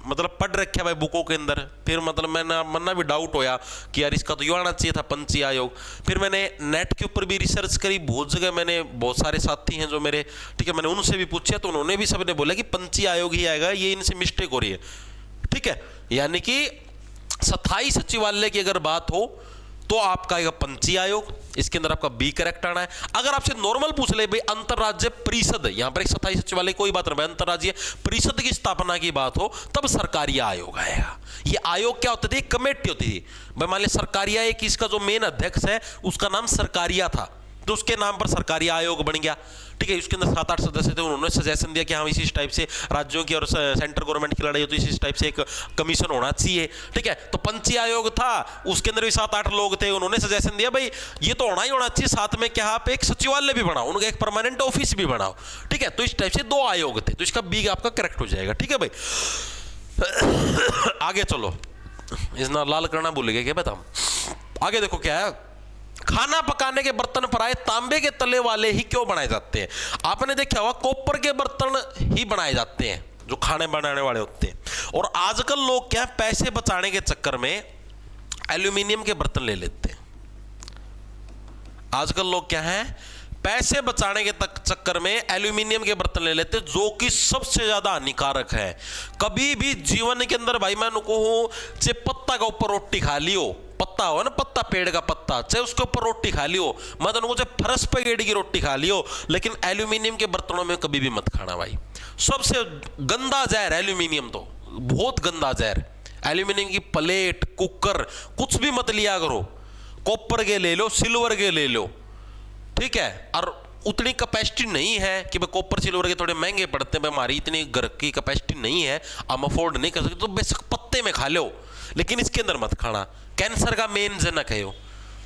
मतलब पढ़ रखा भाई बुकों के अंदर, फिर मतलब मैंने मन्ना भी डाउट होया कि यार इसका तो ये आना चाहिए था पंची आयोग। फिर मैंने नेट के ऊपर भी रिसर्च करी, बहुत जगह मैंने, बहुत सारे साथी हैं जो मेरे, ठीक है, मैंने उनसे भी पूछा तो उन्होंने भी सबने बोला कि पंची आयोग ही आएगा, ये इनसे मिस्टेक हो रही है। ठीक है, यानी कि स्थायी सचिवालय की अगर बात हो तो आपका आएगा पंची आयोग, इसके अंदर आपका बी करेक्ट आना है। अगर आपसे नॉर्मल पूछ ले भाई अंतरराज्य परिषद, यहां पर एक स्थायी सचिवालय कोई बात नहीं, अंतरराज्यीय परिषद की स्थापना की बात हो तब सरकारी आयोग आएगा। ये आयोग क्या होते थे? कमेटी होती थी भाई। मान लिया सरकारिया एक, इसका जो मेन अध्यक्ष है उसका नाम सरकारिया था तो उसके नाम पर सरकारी आयोग बन गया। ठीक है, उसके अंदर 7-8 सदस्य थे, उन्होंने सजेशन दिया कि हाँ इसी टाइप से राज्यों की और सेंट्रल गवर्नमेंट की लड़ाई होती है, इसी टाइप से एक कमीशन होना चाहिए। ठीक है, तो पंची आयोग था, उसके अंदर भी 7-8 लोग थे, उन्होंने सजेशन दिया भाई ये तो होना ही होना चाहिए, साथ में क्या आप एक सचिवालय भी बनाओ, उनका एक परमानेंट ऑफिस भी बनाओ। ठीक है, तो इस टाइप से 2 आयोग थे, तो इसका बी आपका करेक्ट हो जाएगा। ठीक है भाई, आगे चलो, इसना लाल करना भूल गए क्या बताओ। आगे देखो क्या है, खाना पकाने के बर्तन प्राय तांबे के तले वाले ही क्यों बनाए जाते हैं? आपने देखा होगा कॉपर के बर्तन ही बनाए जाते हैं जो खाने बनाने वाले होते हैं। और आजकल लोग क्या पैसे बचाने के चक्कर में एल्यूमिनियम के बर्तन ले लेते हैं। आजकल लोग क्या है पैसे बचाने के चक्कर में एल्यूमिनियम के बर्तन ले लेते हैं, जो कि सबसे ज्यादा हानिकारक है। कभी भी जीवन के अंदर भाई मैं कहूं चाहे पत्ता के ऊपर रोटी खा लियो, पत्ता हो ना, पत्ता पेड़ का पत्ता, चाहे उसके ऊपर रोटी खा लियो, मैं तो चाहे फरस पे गेड़ी की रोटी खा लियो, लेकिन एल्यूमिनियम के बर्तनों में कभी भी मत खाना भाई। सबसे गंदा जहर एल्यूमिनियम, तो बहुत गंदा जहर एल्यूमिनियम की प्लेट, कुकर कुछ भी मत लिया करो। कॉपर के ले लो, सिल्वर के ले लो, ठीक है। और उतनी कैपेसिटी नहीं है कि भाई कॉपर सिल्वर के थोड़े महंगे पड़ते हैं, हमारी इतनी घर की कैपेसिटी नहीं है, हम अफोर्ड नहीं कर सकते, तो बेशक पत्ते में खा लो, लेकिन इसके अंदर मत खाना। कैंसर का मेन जनक है वो,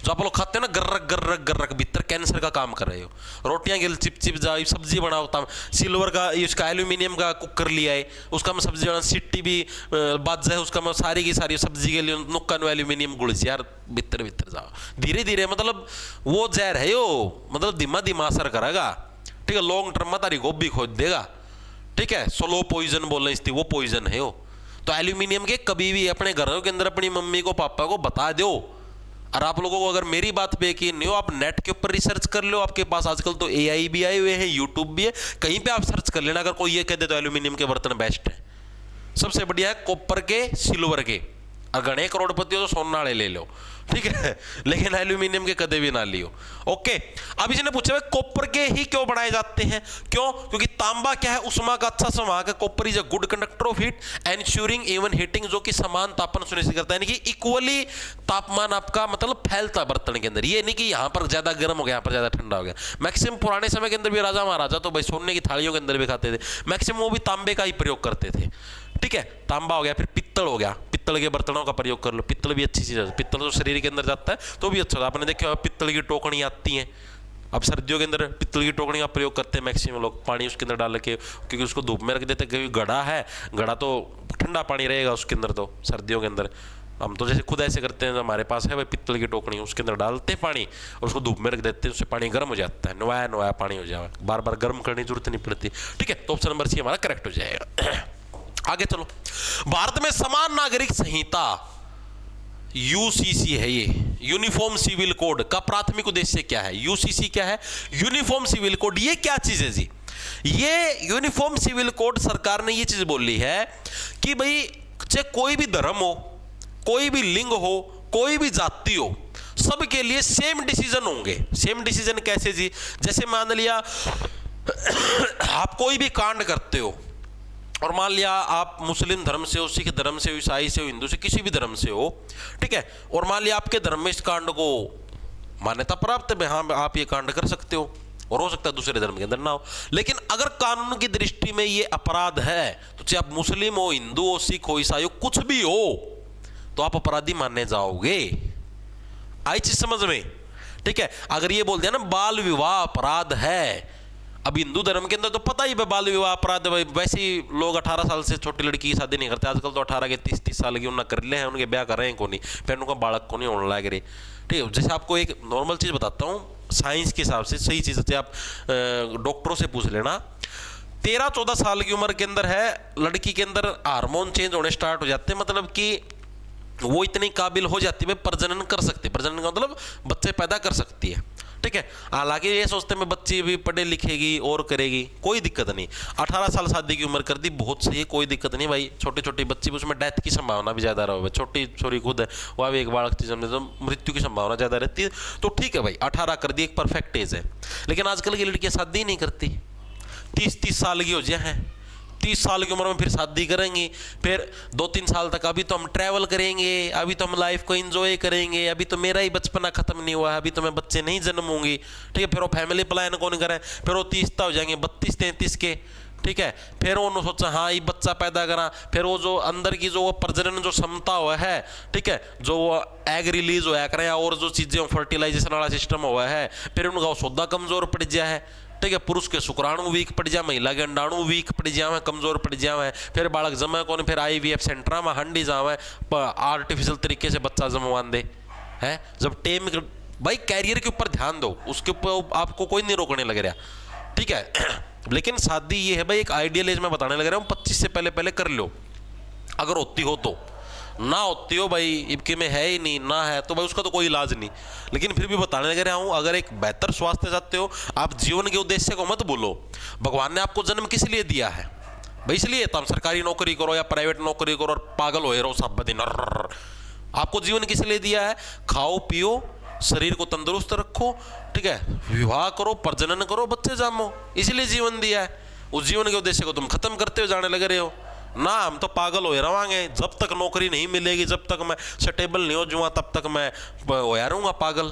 जो आप लोग खाते हैं ना गर्रक गर्रक गर्रक, भीतर कैंसर का काम कर रहे हो। रोटियां गिल चिप चिप जाओ, सब्जी बनाओ, तम सिल्वर का इसका एल्यूमिनियम का कुकर लिया है, उसका मैं सब्जी बना, सिट्टी भी बाज जाए उसका मैं सारी की सारी सब्जी के लिए नुक्का नो एल्यूमिनियम गुड़ यार, भीतर भीतर जाओ धीरे धीरे, मतलब वो जहर है वो, मतलब धीमा धीमा असर करेगा। ठीक है, लॉन्ग टर्म में तारी गोभी खोद देगा। ठीक है, स्लो पॉइजन बोलना इसकी, वो पॉइजन है वो। तो एल्यूमिनियम के कभी भी अपने घरों के अंदर अपनी मम्मी को पापा को बता दो। और आप लोगों को अगर मेरी बात पे यकीन नहीं हो, आप नेट के ऊपर रिसर्च कर लो, आपके पास आजकल तो एआई भी आए हुए हैं, यूट्यूब भी है, कहीं पे आप सर्च कर लेना। अगर कोई ये कह दे तो एल्यूमिनियम के बर्तन बेस्ट है, सबसे बढ़िया है कॉपर के, सिल्वर के। अगर घने करोड़पति हो तो सोना वाले ले लो, ठीक है, लेकिन एल्यूमिनियम के कदे भी ना लियो। ओके, अब इसने पूछा कॉपर के ही क्यों बनाए जाते हैं? क्यों? क्योंकि तांबा क्या है, उष्मा का अच्छा संवाहक है। Copper is a good conductor of heat, ensuring even heating, जो कि समान तापमान सुनिश्चित करता है, यानी कि इक्वली तापमान आपका मतलब फैलता है बर्तन के अंदर। ये नहीं कि यहाँ पर ज्यादा गर्म हो गया, यहाँ पर ज्यादा ठंडा हो गया। मैक्सिमम पुराने समय के अंदर भी राजा महाराजा तो भाई सोने की थालियों के अंदर भी खाते थे, मैक्सिमम वो भी तांबे का ही प्रयोग करते थे। ठीक है, तांबा हो गया, फिर पित्तल हो गया, पित्तल के बर्तनों का प्रयोग कर लो। पित्तल भी अच्छी चीज है, पित्तल तो शरीर के अंदर जाता है तो भी अच्छा होता है। आपने देखा पित्तल की टोकनी आती हैं, अब सर्दियों के अंदर पित्तल की टोकनी का प्रयोग करते हैं मैक्सिमम लोग, पानी उसके अंदर डाल के, क्योंकि उसको धूप में रख देते हैं। क्योंकि घड़ा है, घड़ा तो ठंडा पानी रहेगा उसके अंदर, तो सर्दियों के अंदर हम तो जैसे खुद ऐसे करते हैं, हमारे पास है भाई पित्तल की टोकनी, उसके अंदर डालते हैं पानी और उसको धूप में रख देते हैं, उससे पानी गर्म हो जाता है, नवाया नवाया पानी हो जाएगा, बार बार गर्म करने की जरूरत नहीं पड़ती। ठीक है, तो ऑप्शन नंबर सी हमारा करेक्ट हो जाएगा। आगे चलो, भारत में समान नागरिक संहिता यूसीसी है, ये यूनिफॉर्म सिविल कोड का प्राथमिक उद्देश्य क्या है? यूसीसी क्या है? Uniform civil code. ये क्या चीज है जी? ये यूनिफॉर्म सिविल कोड सरकार ने ये चीज बोली है कि भाई चाहे कोई भी धर्म हो, कोई भी लिंग हो, कोई भी जाति हो, सबके लिए सेम डिसीजन होंगे। सेम डिसीजन कैसे जी? जैसे मान लिया आप कोई भी कांड करते हो और मान लिया आप मुस्लिम धर्म से हो, सिख धर्म से हो, ईसाई से हो, हिंदू से, किसी भी धर्म से हो, ठीक है, और मान लिया आपके धर्म में इस कांड को मान्यता प्राप्त है, हाँ आप ये कांड कर सकते हो, और हो सकता है दूसरे धर्म के अंदर ना हो। लेकिन अगर कानून की दृष्टि में ये अपराध है तो चाहे आप मुस्लिम हो, हिंदू हो, सिख हो, ईसाई हो, कुछ भी हो, तो आप अपराधी माने जाओगे। आई चीज समझ में? ठीक है। अगर ये बोल दिया ना बाल विवाह अपराध है, अब हिंदू धर्म के अंदर तो पता ही है बाल विवाह अपराध है, वैसे ही लोग 18 साल से छोटी लड़की की शादी नहीं करते आजकल, तो 18 के 30 साल की उन्हें कर ले हैं, उनके ब्याह कर रहे हैं को नहीं, फिर उनका बालक को नहीं होने लग रहे। ठीक है। जैसे आपको एक नॉर्मल चीज बताता हूँ, साइंस के हिसाब से सही चीज, आप डॉक्टरों से पूछ लेना, 13-14 साल की उम्र के अंदर है लड़की के अंदर हार्मोन चेंज होने स्टार्ट हो जाते हैं, मतलब कि वो इतनी काबिल हो जाती है प्रजनन कर सकती है, प्रजनन का मतलब बच्चे पैदा कर सकती है। ठीक है। हालांकि ये सोचते हैं बच्ची भी पढ़े लिखेगी और करेगी, कोई दिक्कत नहीं। 18 साल शादी की उम्र कर दी, बहुत सही है, कोई दिक्कत नहीं भाई। छोटी छोटी बच्ची, उसमें डेथ की संभावना भी ज़्यादा रहा, छोटी छोरी खुद है, वह भी एक बालक जन्म दे तो मृत्यु की संभावना ज़्यादा रहती है। तो ठीक है भाई, 18 कर दी, एक परफेक्ट एज है। लेकिन आजकल की लड़कियाँ शादी नहीं करती, 30-30 साल की हो जाए हैं, 30 साल की उम्र में फिर शादी करेंगी, फिर 2-3 साल तक अभी तो हम ट्रैवल करेंगे, अभी तो हम लाइफ को एंजॉय करेंगे, अभी तो मेरा ही बचपना खत्म नहीं हुआ है, अभी तो मैं बच्चे नहीं जन्मूंगी। ठीक है। फिर वो फैमिली प्लान कौन करे, फिर वो 30 हो जाएंगे, 32-33 के। ठीक है। फिर उन्होंने सोचा हाँ ये बच्चा पैदा करा, फिर वो जो अंदर की जो वो प्रजनन जो क्षमता हुआ है, ठीक है, जो वो एग रिलीज होया करें और जो चीज़ें फर्टिलाइजेशन वाला सिस्टम हुआ है, फिर उनका वो सौदा कमजोर पड़ गया है। ठीक है। पुरुष के शुक्राणु वीक पड़ जाए, महिला के अंडाणु वीक पड़ जाए, कमजोर पड़ जाए, फिर बालक जमा कौन, फिर IVF सेंटर में हंडी जावे, आर्टिफिशियल तरीके से बच्चा जमवान दे है। जब टेम भाई कैरियर के ऊपर ध्यान दो, उसके ऊपर आपको कोई नहीं रोकने लग रहा। ठीक है। लेकिन शादी ये है भाई, एक आइडियल एज में बताने लग रहा हूँ, 25 से पहले पहले कर लो, अगर होती हो तो। ना होती हो भाई, इबके में है ही नहीं, ना है तो भाई उसका तो कोई इलाज नहीं। लेकिन फिर भी बताने लग रहा हूं, अगर एक बेहतर स्वास्थ्य चाहते हो, आप जीवन के उद्देश्य को मत भूलो। भगवान ने आपको जन्म किस लिए दिया है भाई? इसलिए तुम सरकारी नौकरी करो या प्राइवेट नौकरी करो और पागल हो रहो सब दिन। आपको जीवन किस लिए दिया है? खाओ पियो, शरीर को तंदुरुस्त रखो, ठीक है, विवाह करो, प्रजनन करो, बच्चे जामो, इसलिए जीवन दिया है। उस जीवन के उद्देश्य को तुम खत्म करते हो जाने लग रहे हो ना। हम तो पागल हो रहांगे, जब तक नौकरी नहीं मिलेगी, जब तक मैं स्टेबल नहीं हो जाऊंगा, तब तक मैं होया रहूंगा पागल।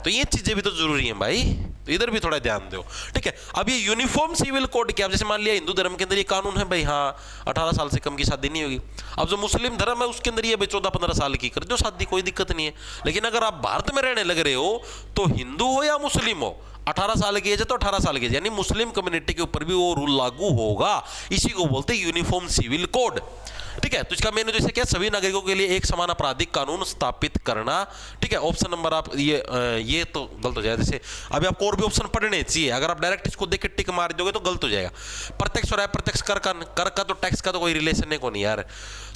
तो ये चीजें भी तो जरूरी हैं भाई, तो इधर भी थोड़ा ध्यान दो। ठीक है। अब ये यूनिफॉर्म सिविल कोड क्या, जैसे मान लिया हिंदू धर्म के अंदर ये कानून है भाई, हाँ 18 साल से कम की शादी नहीं होगी। अब जो मुस्लिम धर्म है उसके अंदर ये भाई 14-15 साल की कर दो शादी, कोई दिक्कत नहीं है। लेकिन अगर आप भारत में रहने लग रहे हो तो हिंदू हो या मुस्लिम हो, 18 साल की एज है तो 18 साल की एज, यानी मुस्लिम कम्युनिटी के ऊपर भी वो रूल लागू होगा। इसी को बोलते हैं यूनिफॉर्म सिविल कोड। ठीक है। तो इसका मेन उद्देश्य क्या, सभी नागरिकों के लिए एक समान आपराधिक कानून स्थापित करना। ठीक है। ऑप्शन नंबर आप ये तो गलत हो जाएगा, जैसे अभी आपको और भी ऑप्शन पढ़ने चाहिए, अगर आप डायरेक्ट इसको देख के टिक मार दोगे तो गलत हो जाएगा। प्रत्यक्ष और अप्रत्यक्ष कर का तो टैक्स का तो कोई रिलेशन है को नहीं यार।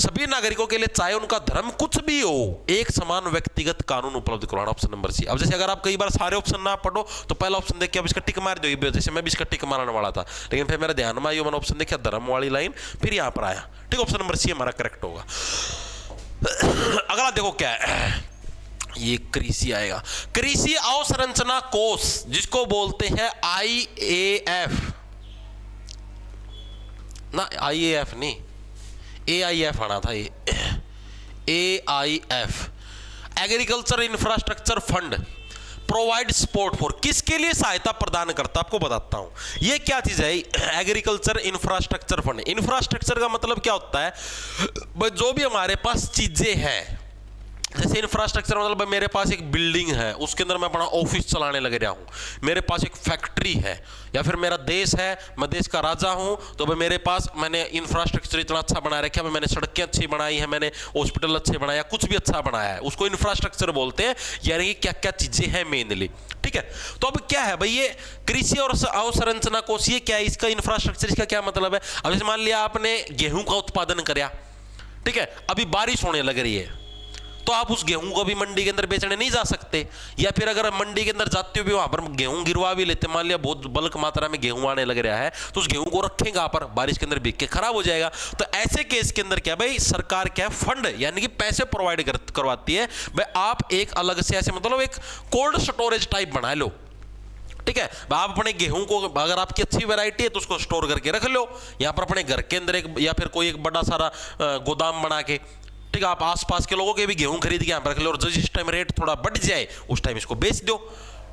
सभी नागरिकों के लिए चाहे उनका धर्म कुछ भी हो, एक समान व्यक्तिगत कानून उपलब्ध करवाना, ऑप्शन नंबर सी। अब जैसे अगर आप कई बार सारे ऑप्शन ना पढ़ो तो पहला ऑप्शन देख के अब इसका टिक मार दो, जैसे मैं भी इसका टिक मारने वाला था, लेकिन फिर मेरे ध्यान में आया, मैंने ऑप्शन देखा धर्म वाली लाइन, फिर यहां पर आया। ठीक, ऑप्शन नंबर सी हमारा करेक्ट होगा। अगला देखो क्या है, ये कृषि आएगा, कृषि अवसंरचना कोष, जिसको बोलते हैं IAF ना, IAF नहीं, AIF आना था ये, AIF, agriculture infrastructure fund, provide support for, किसके लिए सहायता प्रदान करता, आपको बताता हूं ये क्या चीज है। एग्रीकल्चर इंफ्रास्ट्रक्चर फंड, इंफ्रास्ट्रक्चर का मतलब क्या होता है, जो भी हमारे पास चीजें हैं, जैसे इंफ्रास्ट्रक्चर मतलब मेरे पास एक बिल्डिंग है, उसके अंदर मैं अपना ऑफिस चलाने लग रहा हूँ, मेरे पास एक फैक्ट्री है, या फिर मेरा देश है, मैं देश का राजा हूँ, तो भाई मेरे पास मैंने इंफ्रास्ट्रक्चर इतना अच्छा बना रखा है, मैंने सड़कें अच्छी बनाई है, मैंने हॉस्पिटल अच्छे बनाया, कुछ भी अच्छा बनाया है, उसको इंफ्रास्ट्रक्चर बोलते हैं। यानी कि क्या क्या चीजें हैं मेनली। ठीक है। तो अब क्या है भाई, ये कृषि और अवसंरचना कोष, ये क्या है, इसका इंफ्रास्ट्रक्चर, इसका क्या मतलब है। अब जैसे मान लिया आपने गेहूं का उत्पादन कराया, ठीक है, अभी बारिश होने लग रही है, तो आप उस गेहूं को भी मंडी के अंदर बेचने नहीं जा सकते, या फिर अगर मंडी के अंदर जाते हो भी वहां पर गेहूं गिरवा भी लेते, मान लिया बहुत बल्क मात्रा में गेहूं आने लग रहा है, तो उस गेहूं को रखेंगे आप पर, बारिश के अंदर बिक के खराब हो जाएगा। तो ऐसे केस के अंदर क्या भाई, सरकार क्या फंड यानी कि पैसे प्रोवाइड करवाती है भाई, आप एक अलग से ऐसे मतलब एक कोल्ड स्टोरेज टाइप बना लो। ठीक है। आप अपने गेहूं को, अगर आपकी अच्छी वैरायटी है तो उसको स्टोर करके रख लो यहां पर अपने घर के अंदर, एक या फिर कोई एक बड़ा सारा गोदाम बना के, ठीक है, आप आसपास के लोगों के भी गेहूं खरीद के यहाँ पर रख लो, और जिस टाइम रेट थोड़ा बढ़ जाए उस टाइम इसको बेच दो।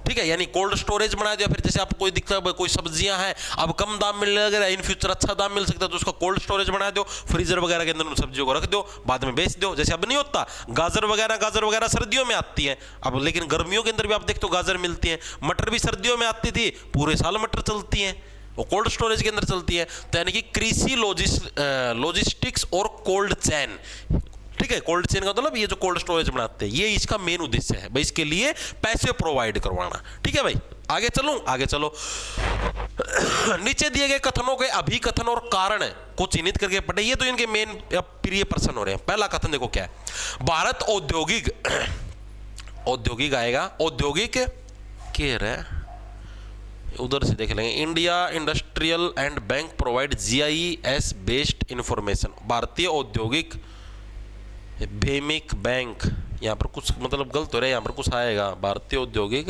ठीक है, यानी कोल्ड स्टोरेज बना दिया। फिर जैसे आपको कोई दिक्कत, कोई सब्जियां हैं अब कम दाम मिलने लग रहा है, इन फ्यूचर अच्छा दाम मिल सकता है, तो उसका कोल्ड स्टोरेज बना दो, फ्रीजर वगैरह के अंदर उन सब्जियों को रख दो, बाद में बेच दो। जैसे अब नहीं होता, गाजर वगैरह सर्दियों में आती है अब, लेकिन गर्मियों के अंदर भी आप देखते हो गाजर मिलती है। मटर भी सर्दियों में आती थी, पूरे साल मटर चलती है, वो कोल्ड स्टोरेज के अंदर चलती है। तो यानी कि कृषि लॉजिस्टिक्स और कोल्ड चेन, ठीक है, कोल्ड चेन का मतलब ये जो कोल्ड स्टोरेज बनाते हैं, ये इसका मेन उद्देश्य है भाई, इसके लिए पैसे प्रोवाइड करवाना। ठीक है भाई, आगे चलो। नीचे दिए गए कथनों के अभिकथन और कारण को चिन्हित करके पढ़े। ये तो इनके मेन प्रिय प्रश्न हो रहे हैं। पहला कथन देखो क्या है, भारत औद्योगिक आएगा, औद्योगिक कह रहे हैं, उधर से देख लेंगे। India industrial and bank provide GIS based information. भारतीय औद्योगिक भौमिक बैंक, यहाँ पर कुछ मतलब गलत हो रहा है, यहाँ पर कुछ आएगा, भारतीय औद्योगिक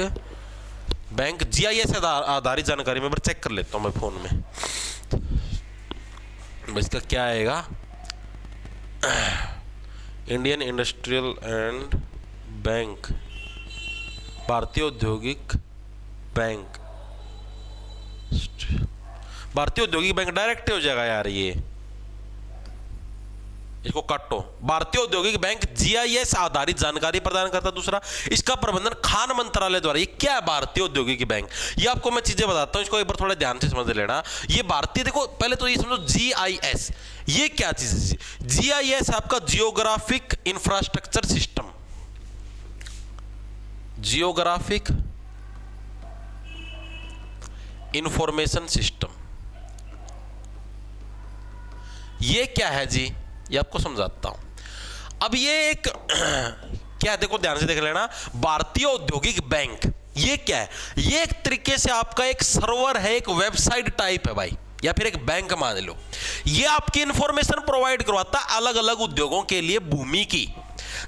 बैंक GIS आधारित जानकारी। मैं चेक कर लेता हूँ मैं फोन में, इसका क्या आएगा, इंडियन इंडस्ट्रियल एंड बैंक, भारतीय औद्योगिक बैंक, भारतीय औद्योगिक बैंक डायरेक्ट हो जाएगा यार, ये इसको काटो। भारतीय औद्योगिक बैंक GIS आधारित जानकारी प्रदान करता है। दूसरा, इसका प्रबंधन खान मंत्रालय द्वारा। ये क्या है भारतीय औद्योगिक बैंक, ये आपको मैं चीजें बताता हूं, इसको एक बार थोड़ा ध्यान से समझ लेना। ये भारतीय, देखो पहले तो ये समझो GIS, ये क्या चीज है? GIS आपका geographic infrastructure system, geographic information system. ये क्या है जी, ये आपको समझाता हूं। अब ये एक क्या, देखो ध्यान से देख लेना, भारतीय औद्योगिक बैंक ये क्या है? ये एक तरीके से आपका एक सर्वर है, एक वेबसाइट टाइप है भाई, या फिर एक बैंक मान लो। ये आपकी इंफॉर्मेशन प्रोवाइड करवाता है अलग अलग उद्योगों के लिए भूमि की।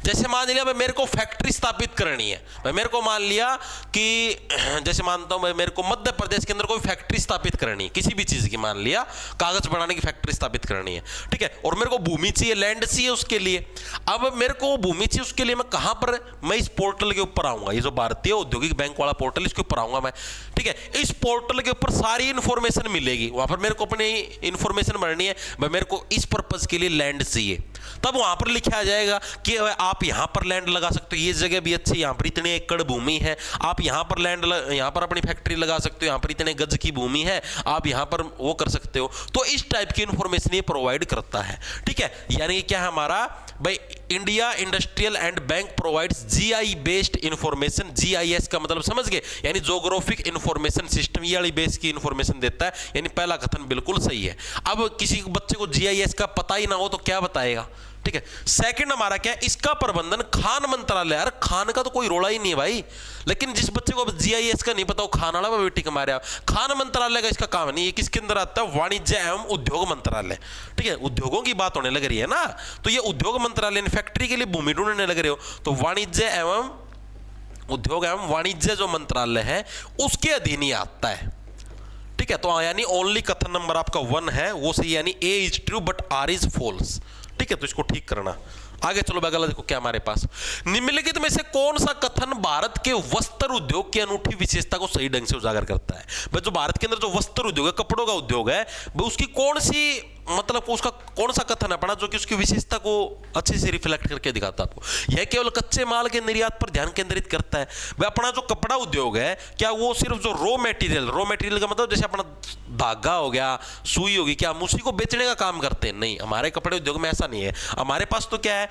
जैसे मान लिया भाई मेरे को फैक्ट्री स्थापित करनी है, भाई मेरे को मान लिया कि जैसे मानता हूं भाई मेरे को मध्य प्रदेश के अंदर कोई फैक्ट्री स्थापित करनी है, किसी भी चीज की, मान लिया कागज बनाने की फैक्ट्री स्थापित करनी है, ठीक है, और मेरे को भूमि चाहिए, लैंड चाहिए उसके लिए। अब मेरे को भूमि चाहिए, उसके लिए मैं कहां पर, मैं इस पोर्टल के ऊपर आऊंगा, ये जो भारतीय औद्योगिक बैंक वाला पोर्टल, इसके ऊपर आऊंगा मैं, ठीक है। इस पोर्टल के ऊपर सारी इंफॉर्मेशन मिलेगी, वहां पर मेरे को अपनी इंफॉर्मेशन भरनी है, भाई मेरे को इस पर्पज के लिए लैंड चाहिए, तब वहां पर लिखा जाएगा कि आप यहां पर लैंड लगा सकते हो, ये जगह भी अच्छी, यहां पर इतने एकड़ भूमि है, आप यहां पर लैंड, यहां पर अपनी फैक्ट्री लगा सकते हो, यहां पर इतने गज की भूमि है, आप यहां पर वो कर सकते हो। तो इस टाइप की इंफॉर्मेशन ये प्रोवाइड करता है, ठीक है। यानी क्या है हमारा भाई, India industrial and bank provides GI based information. GIS का मतलब समझ गए, यानी जोग्राफिक इंफॉर्मेशन सिस्टम, ये वाली बेस की इंफॉर्मेशन देता है। यानी पहला कथन बिल्कुल सही है। अब किसी बच्चे को GIS का पता ही ना हो तो क्या बताएगा, ठीक है। सेकंड हमारा क्या है, इसका प्रबंधन खान मंत्रालय। यार खान का तो कोई रोड़ा ही नहीं है भाई, लेकिन जिस बच्चे को GIS का नहीं पता वो खान वाला बेटी कमा रहा है। खान मंत्रालय का इसका काम नहीं, ये किसके अंदर आता है, वाणिज्य एवं उद्योग मंत्रालय, ठीक है। उद्योगों की बात होने लग रही है ना, तो ये उद्योग मंत्रालय, फैक्ट्री के लिए भूमि ढूंढने लग रहे हो तो वाणिज्य एवं उद्योग एवं वाणिज्य जो मंत्रालय है उसके अधीन ही आता है, ठीक है। तो यानी ओनली कथन नंबर आपका 1 है वो सही, यानी A is true but R is false, ठीक है। तो इसको ठीक करना। आगे चलो अगला देखो क्या हमारे पास, निम्नलिखित में से कौन सा कथन भारत के वस्त्र उद्योग की अनूठी विशेषता को सही ढंग से उजागर करता है? भाई जो भारत के अंदर जो वस्त्र उद्योग है, कपड़ों का उद्योग है, उसकी कौन सी, मतलब उसका कौन सा कथन है पढ़ा जो कि उसकी विशेषता को अच्छे से रिफ्लेक्ट करके दिखाता है आपको? यह केवल कच्चे माल के निर्यात पर ध्यान केंद्रित करता है। भाई अपना जो कपड़ा उद्योग है, क्या वो सिर्फ जो रॉ मटेरियल का मतलब जैसे अपना धागा हो गया, सुई होगी, क्या हम उसी को बेचने का काम करते हैं? नहीं, हमारे कपड़े उद्योग में ऐसा नहीं है। हमारे पास तो क्या है,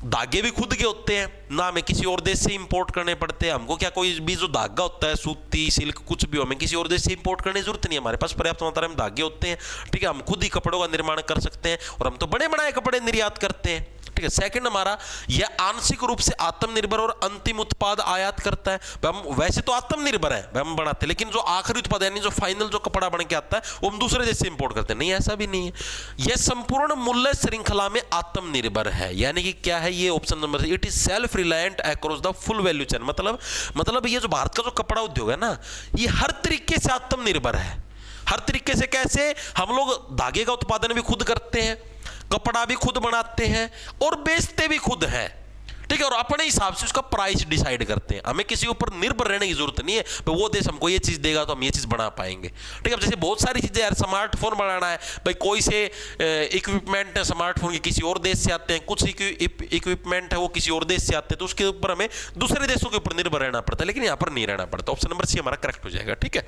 धागे भी खुद के होते हैं ना, हमें किसी और देश से इंपोर्ट करने पड़ते हैं। हमको क्या कोई भी जो धागा होता है, सूती, सिल्क, कुछ भी हो, हमें किसी और देश से इंपोर्ट करने की जरूरत नहीं है। हमारे पास पर्याप्त मात्रा में धागे होते हैं, ठीक है। हम खुद ही कपड़ों का निर्माण कर सकते हैं और हम तो बड़े बनाए कपड़े निर्यात करते हैं, ठीक है। सेकंड हमारा, यह आंशिक रूप से आत्मनिर्भर और अंतिम उत्पाद आयात करता है। हम वैसे तो आत्मनिर्भर है, हम बनाते हैं, लेकिन जो आखिरी उत्पाद यानी जो फाइनल जो कपड़ा बन के आता है वो हम दूसरे देश से इंपोर्ट करते हैं। नहीं, ऐसा भी नहीं है। यह संपूर्ण मूल्य श्रृंखला में आत्मनिर्भर है, यानी कि क्या है ये option number, it is self reliant across the full value chain. मतलब ये जो भारत का जो कपड़ा उद्योग है ना, ये हर तरीके से आत्मनिर्भर है। हर तरीके से कैसे, हम लोग धागे का उत्पादन भी खुद करते हैं, कपड़ा भी खुद बनाते हैं और बेचते भी खुद हैं, ठीक है, और अपने हिसाब से उसका प्राइस डिसाइड करते हैं। हमें किसी ऊपर निर्भर रहने की जरूरत नहीं है भाई वो देश हमको ये चीज देगा तो हम ये चीज बना पाएंगे। ठीक है, जैसे बहुत सारी चीजें यार, स्मार्टफोन बनाना है भाई, कोई से इक्विपमेंट स्मार्टफोन के किसी और देश से आते हैं, कुछ इक्विपमेंट है वो किसी और देश से आते हैं, तो उसके ऊपर हमें दूसरे देशों के ऊपर निर्भर रहना पड़ता है, लेकिन यहाँ पर नहीं रहना पड़ता। ऑप्शन नंबर सी हमारा करेक्ट हो जाएगा। ठीक है,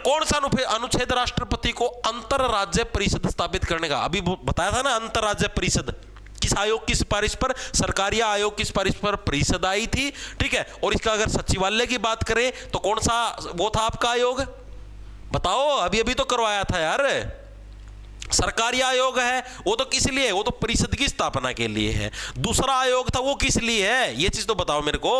कौन सा अनुच्छेद राष्ट्रपति को अंतरराज्य परिषद स्थापित करने का, अभी बताया था ना, अंतरराज्य परिषद किस आयोग की सिफारिश पर, सरकारी आयोग की सिफारिश पर परिषद आई थी। ठीक है, और इसका अगर सचिवालय की बात करें तो कौन सा वो था आपका आयोग, बताओ, अभी अभी तो करवाया था यार, सरकारी आयोग है वो तो किस लिए है, वो तो परिषद की स्थापना के लिए है। दूसरा आयोग था वो किस लिए है, ये चीज तो बताओ मेरे को।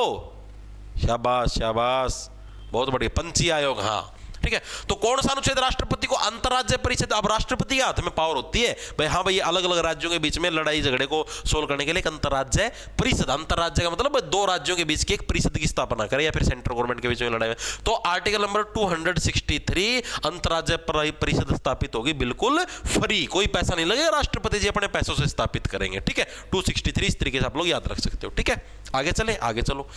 शाबाश शाबाश, बहुत बढ़िया, पंची आयोग। हाँ ठीक है, तो कौन सा अनुच्छेद राष्ट्रपति को अंतरराज्य परिषद, अब राष्ट्रपति के हाथ में पावर होती है भाई, हाँ भाई अलग अलग राज्यों के बीच में लड़ाई झगड़े को सोल्व करने के लिए एक अंतरराज्य परिषद, अंतरराज्य का मतलब दो राज्यों के बीच की एक परिषद की स्थापना करे या फिर सेंट्रल गवर्नमेंट के बीच में लड़ाई। तो आर्टिकल नंबर 263 अंतरराज्य परिषद स्थापित होगी बिल्कुल फ्री, कोई पैसा नहीं लगेगा, राष्ट्रपति जी अपने पैसों से स्थापित करेंगे। ठीक है, 263 इस तरीके से आप लोग याद रख सकते हो। ठीक है, आगे चले, आगे चलो।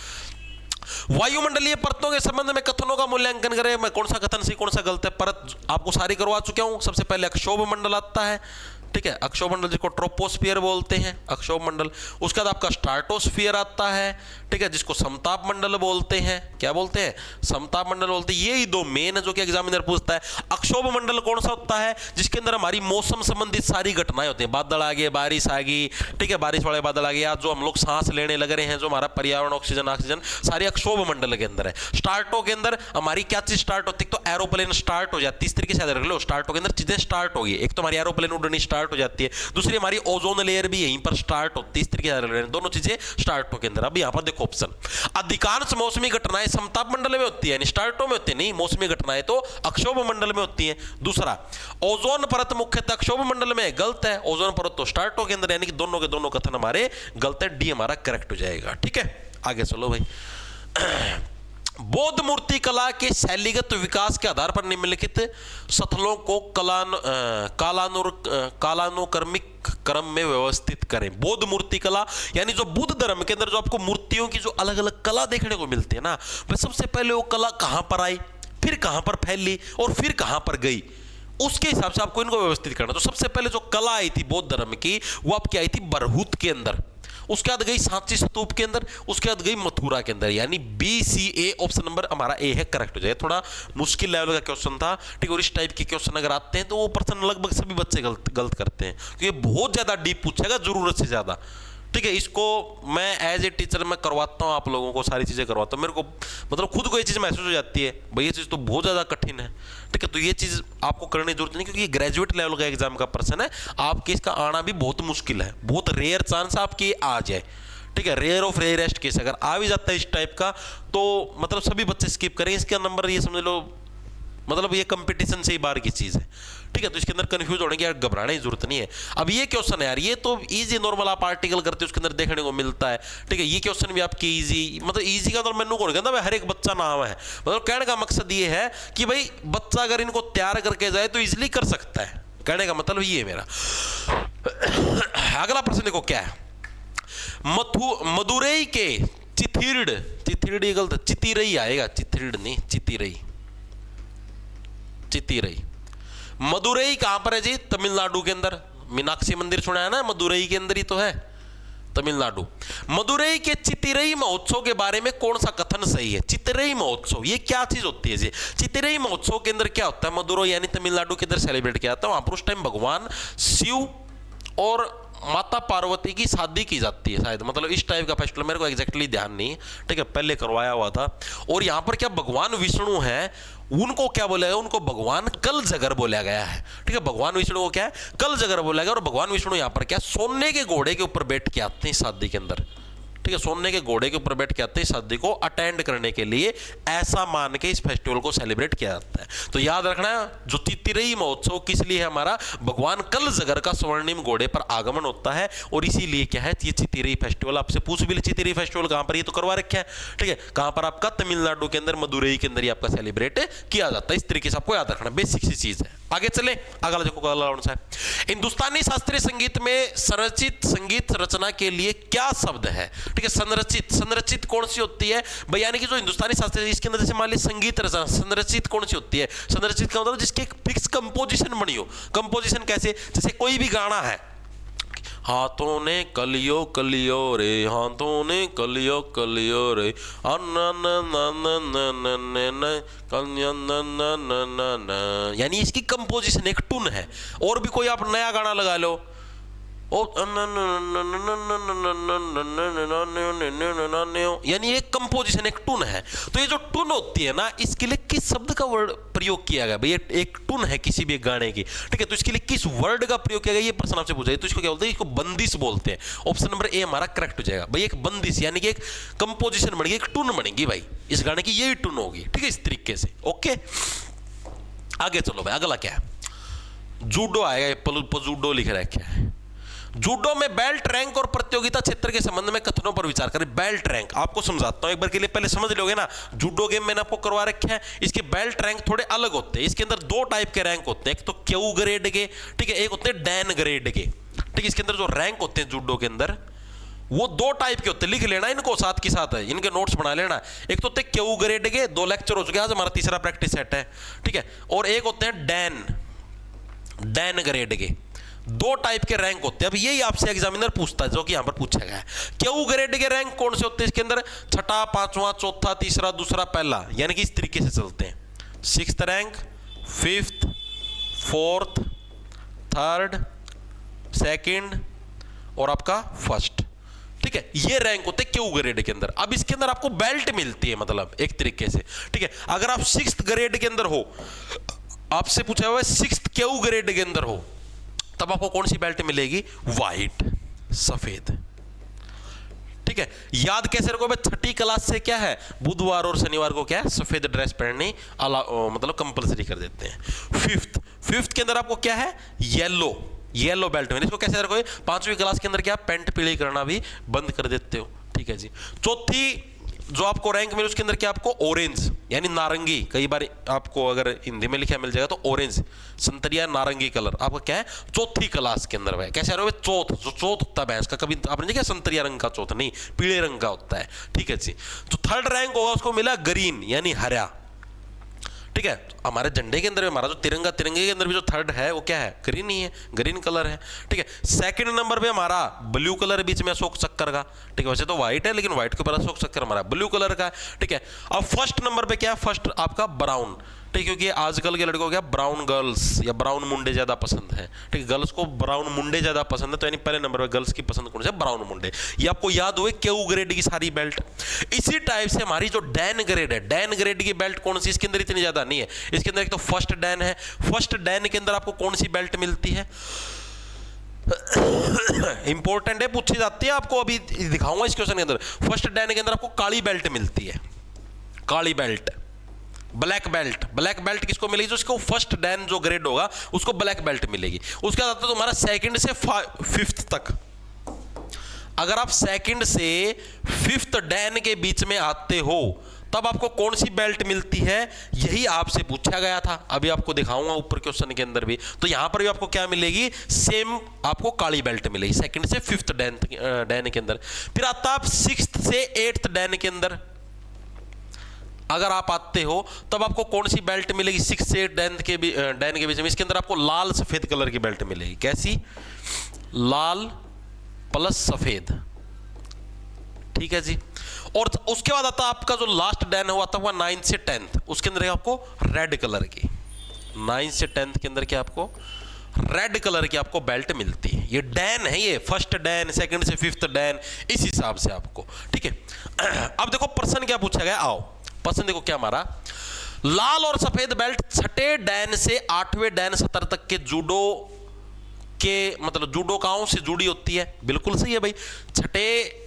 वायुमंडलीय परतों के संबंध में कथनों का मूल्यांकन करें। मैं कौन सा कथन सही कौन सा गलत है, परत आपको सारी करवा चुका हूं। सबसे पहले अक्षोभ मंडल आता है। ठीक है, अक्षोभ मंडल जिसको ट्रोपोस्फियर बोलते हैं, अक्षोभ मंडल। उसके बाद आपका स्ट्राटोस्फियर आता है। ठीक है, जिसको समताप मंडल बोलते हैं। क्या बोलते हैं, समताप मंडल बोलते हैं। ये ही दो मेन है जो कि एग्जामिनर पूछता है। अक्षोभ मंडल कौन सा होता है, जिसके अंदर हमारी मौसम संबंधित सारी घटनाएं होती हैं, बादल आ गए, बारिश आ गई, ठीक है, बारिश वाले बादल आ गए, या जो हम लोग सांस लेने लग रहे हैं, जो हमारा पर्यावरण, ऑक्सीजन सारी अक्षोभ मंडल के अंदर है। स्टार्टो के अंदर हमारी क्या चीज स्टार्ट होती है, तो एरोप्लेन स्टार्ट हो जाती है। इस तरीके से याद रख लो, स्टार्टो के अंदर चीजें स्टार्ट होगी। एक तो हमारी एरोप्लेन उड़नी स्टार्ट हो जाती है, दूसरी हमारी ओजोन लेयर भी यहीं पर स्टार्ट होती है। इस तरीके से दोनों चीजें स्टार्टो के अंदर। अब यहां पर देखो ऑप्शन, अधिकांश मौसमी घटनाएं समताप मंडल में होती है, स्टार्टो में होती है नहीं, मौसमी घटनाएं तो अक्षोभ मंडल में होती है। दूसरा, ओजोन परत मुख्यतः अक्षोभ मंडल में, गलत है, ओजोन परत तो स्टार्टो के अंदर, यानी कि दोनों के दोनों कथन हमारे गलत है, डी हमारा करेक्ट हो जाएगा। ठीक है, आगे चलो भाई। बौद्ध मूर्ति कला के शैलीगत विकास के आधार पर निम्नलिखित स्थलों को कालानुक्रमिक क्रम में व्यवस्थित करें। बौद्ध मूर्ति कला यानी जो बुद्ध धर्म के अंदर जो आपको मूर्तियों की जो अलग अलग कला देखने को मिलती है ना, वह सबसे पहले वो कला कहां पर आई, फिर कहां पर फैली और फिर कहां पर गई, उसके हिसाब से आपको इनको व्यवस्थित करना। तो सबसे पहले जो कला आई थी बौद्ध धर्म की, वो आपकी आई थी बरहुत के अंदर, उसके बाद गई सांची स्तूप के अंदर, उसके बाद गई मथुरा के अंदर, यानी BCA ऑप्शन नंबर हमारा ए है, करेक्ट हो जाए। थोड़ा मुश्किल लेवल का क्वेश्चन था, ठीक है, और इस टाइप के क्वेश्चन अगर आते हैं तो वो पर्सन लगभग सभी बच्चे गलत करते हैं, क्योंकि बहुत ज्यादा डीप पूछेगा जरूरत से ज्यादा। ठीक है, इसको मैं एज ए टीचर मैं करवाता हूँ, आप लोगों को सारी चीजें करवाता हूँ, मेरे को मतलब खुद को ये चीज महसूस हो जाती है भाई ये चीज तो बहुत ज्यादा कठिन है। ठीक है, तो ये चीज आपको करने की जरूरत नहीं, क्योंकि ग्रेजुएट लेवल का एग्जाम का पर्सन है, आपके इसका आना भी बहुत मुश्किल है, बहुत रेयर चांस आपकी आ जाए। ठीक है, रेयर ऑफ रेयरेस्ट केस अगर आ भी जाता है इस टाइप का, तो मतलब सभी बच्चे स्किप करें। इसका नंबर ये समझ लो, मतलब ये कंपटीशन से ही बाहर की चीज है। ठीक है, तो इसके अंदर कंफ्यूज होने की यार घबराने की जरूरत नहीं है। अब ये क्वेश्चन है यार, ये तो इजी नॉर्मल आप आर्टिकल करते हो उसके अंदर देखने को मिलता है। ठीक है, ये क्वेश्चन भी आपके इजी, मतलब इजी का तो मैंने कौन कहता है, हर एक बच्चा नाम है, मतलब कहने का मकसद ये है कि भाई बच्चा अगर इनको तैयार करके जाए तो इजिली कर सकता है, कहने का मतलब ये है मेरा। अगला प्रश्न देखो क्या है, मदुरई के चिथिरड़ी गलत, चितिरई आएगा, चिथिरड़ नहीं, चितिरई। मदुरई कहां पर है जी, तमिलनाडु के अंदर। मीनाक्षी मंदिर सुना है ना, मदुरई के अंदर ही तो है, तमिलनाडु। मदुरई के चितिरई महोत्सव के बारे में कौन सा कथन सही है। चितिरई महोत्सव ये क्या चीज होती है जी, चितिरई महोत्सव के अंदर क्या होता है, मदुरई यानी तमिलनाडु के अंदर सेलिब्रेट किया जाता है। वहां पर उस टाइम भगवान शिव और माता पार्वती की शादी की जाती है शायद, मतलब इस टाइप का फेस्टिवल, मेरे को एग्जैक्टली ध्यान नहीं है। ठीक है, पहले करवाया हुआ था। और यहाँ पर क्या भगवान विष्णु है, उनको क्या बोला गया, उनको भगवान कल जगर बोला गया है। ठीक है, भगवान विष्णु को क्या है, कल जगर बोला गया। और भगवान विष्णु यहाँ पर क्या, सोने के घोड़े के ऊपर बैठ के आते हैं शादी के अंदर। ठीक है, सोने के घोड़े के ऊपर बैठ के आते हैं शादी को अटेंड करने के लिए, ऐसा मान के इस फेस्टिवल को सेलिब्रेट किया जाता है। तो याद रखना, जो चितिरई महोत्सव किस लिए है हमारा, भगवान कल जगर का स्वर्णिम घोड़े पर आगमन होता है, और इसीलिए क्या है ये चितिरई फेस्टिवल। आपसे पूछ भी ले चितिरई फेस्टिवल कहां पर, ये तो करवा रखा है। ठीक है, कहां पर आपका, तमिलनाडु के अंदर, मदुरई के अंदर ही आपका सेलिब्रेट किया जाता है। इस तरीके से आपको याद रखना, बेसिक सी चीज है। आगे चले, अगला देखो अगला कौन सा है। हिंदुस्तानी शास्त्रीय संगीत में संरचित संगीत रचना के लिए क्या शब्द है? ठीक है, संरचित, संरचित कौन सी होती है भाई, यानी कि जो हिंदुस्तानी शास्त्रीय इसके अंदर जैसे मान लीजिए संगीत रचना, संरचित कौन सी होती है? संरचित का मतलब जिसकी एक फिक्स कंपोजिशन बनी हो। कंपोजिशन कैसे? जैसे कोई भी गाना है, हाथों ने कलियो कलियो रे, हाथों ने कलियो कलियो रे, यानी इसकी कंपोजिशन एक टून है। और भी कोई आप नया गाना लगा लो, यानी एक कंपोजिशन एक टून है। तो ये जो टून होती है ना, इसके लिए किस शब्द का वर्ड प्रयोग किया गया भाई? एक टून है किसी भी गाने की, ठीक है, तो इसके लिए किस वर्ड का प्रयोग किया गया, ये प्रश्न आपसे पूछा है। तो इसको क्या बोलते हैं? इसको बंदिश बोलते हैं। ऑप्शन नंबर ए हमारा करेक्ट हो जाएगा भाई। एक बंदिश यानी कि एक कंपोजिशन बनेगी, एक टून बनेगी भाई, इस गाने की यही टून होगी, ठीक है, इस तरीके से। ओके, आगे चलो भाई, अगला क्या है? जूडो आएगा, जूडो लिख रखा है। जूडो में बेल्ट, रैंक और प्रतियोगिता क्षेत्र के संबंध में कथनों पर विचार करें। बेल्ट रैंक आपको समझाता हूं एक बार के लिए, पहले समझ लोगे ना। जूडो गेम मैंने आपको करवा रखा है, इसके बेल्ट रैंक थोड़े अलग होते हैं। इसके अंदर दो टाइप के रैंक होते हैं, एक तो क्यू ग्रेड के, ठीक है, एक होते हैं डैन ग्रेड के, ठीक है। इसके अंदर जो रैंक होते हैं जूडो के अंदर, वो दो टाइप के होते हैं, लिख लेना इनको साथ के साथ, है इनके नोट्स बना लेना। एक तो होते हैं क्यू ग्रेड के, 2 लेक्चर हो चुके हैं, आज हमारा तीसरा प्रैक्टिस सेट है, ठीक है। और एक होते हैं डैन ग्रेड के। 2 टाइप के रैंक होते हैं। अब यही आपसे एग्जामिनर पूछता है, जो कि यहां पर पूछा गया है। क्यू ग्रेड के रैंक कौन से होते हैं? इसके अंदर छठा, पांचवा, चौथा, तीसरा, दूसरा, पहला, यानी कि इस तरीके से चलते हैं। 6th rank, 5th, 4th, 3rd, 2nd और आपका 1st, ठीक है। ये रैंक होते हैं क्यू ग्रेड के अंदर। अब इसके अंदर आपको बेल्ट मिलती है, मतलब एक तरीके से, ठीक है। अगर आप 6th ग्रेड के अंदर हो, आपसे पूछा हुआ है 6th क्यू ग्रेड के अंदर हो, तब आपको कौन सी बेल्ट मिलेगी? वाइट, सफेद, ठीक है। याद कैसे रखो भाई? 6ठी क्लास से क्या है, बुधवार और शनिवार को क्या है, सफेद ड्रेस पहननी मतलब कंपलसरी कर देते हैं। 5th के अंदर आपको क्या है? येलो बेल्ट में। इसको कैसे रखोगे? 5वीं क्लास के अंदर क्या, पैंट पीली करना भी बंद कर देते हो, ठीक है जी। चौथी जो आपको रैंक मिले उसके अंदर क्या आपको? ऑरेंज, यानी नारंगी। कई बार आपको अगर हिंदी में लिखा मिल जाएगा तो ऑरेंज, संतरिया, नारंगी कलर आपका क्या है? चौथी क्लास के अंदर है। कैसे रहोगे? चौथ, जो चौथ होता है भैंस का, कभी आपने देखा संतरिया रंग का चौथ? नहीं, पीले रंग का होता है, ठीक है जी। जो 3rd रैंक होगा उसको मिला ग्रीन, यानी हरा, ठीक है। हमारे झंडे के अंदर हमारा जो तिरंगे के अंदर भी जो 3rd है वो क्या है? ग्रीन ही है, ग्रीन कलर है, ठीक है। 2nd नंबर पे हमारा ब्लू कलर, बीच में अशोक चक्कर का, ठीक है। वैसे तो व्हाइट है, लेकिन व्हाइट के ऊपर अशोक चक्कर हमारा ब्लू कलर का है, ठीक है। अब 1st नंबर पे क्या है? 1st आपका ब्राउन, ठीक है, क्योंकि आजकल के लड़कों को क्या ब्राउन गर्ल्स या ब्राउन मुंडे ज्यादा पसंद है, ठीक है। गर्ल्स को ब्राउन मुंडे ज्यादा पसंद है, तो यानी पहले नंबर पे गर्ल्स की पसंद कौन सा? ब्राउन मुंडे। ये आपको याद हुए क्यू ग्रेड की सारी बेल्ट। इसी टाइप से हमारी जो डैन ग्रेड है, डैन ग्रेड की बेल्ट कौन सी? इसके अंदर इतनी ज्यादा नहीं है। इसके अंदर एक तो 1st डैन है। 1st डैन के अंदर आपको कौन सी बेल्ट मिलती है? इंपॉर्टेंट है, पूछी जाती है, आपको अभी दिखाऊंगा इस क्वेश्चन के अंदर। 1st डैन के अंदर आपको काली बेल्ट मिलती है, काली बेल्ट। ब्लैक बेल्ट किसको मिलेगी? जो इसको 1st डैन जो ग्रेड होगा उसको ब्लैक बेल्ट मिलेगी। उसके बाद तुम्हारा 2nd से 5th तक, अगर आप 2nd से 5th डैन के बीच में आते हो तब आपको कौन सी बेल्ट मिलती है? यही आपसे पूछा गया था, अभी आपको दिखाऊंगा ऊपर क्वेश्चन के अंदर भी। तो यहां पर भी आपको क्या मिलेगी? सेम आपको काली बेल्ट मिलेगी 2nd से 5th डैन के अंदर। फिर आता आप 6th से 8th डैन के अंदर अगर आप आते हो तब आपको कौन सी बेल्ट मिलेगी? 6 से 8 डैन के बीच में। इसके अंदर आपको लाल सफेद कलर की बेल्ट मिलेगी। कैसी? लाल प्लस सफेद, ठीक है जी। और उसके बाद आता आपका जो लास्ट डैन हुआ था 9th से 10th, उसके अंदर आपको रेड कलर की, 9th से 10th के अंदर क्या आपको रेड कलर की आपको बेल्ट मिलती है। ये डैन है, ये 1st डैन, 2nd से 5th डैन, इस हिसाब से आपको, ठीक है। अब देखो प्रश्न क्या पूछा गया, आओ प्रश्न देखो क्या हमारा। लाल और सफेद बेल्ट 6ठे डैन से 8वें डैन सतर तक के जूडो के मतलब जूडोकाओं से जुड़ी होती है। बिल्कुल सही है भाई, 6ठे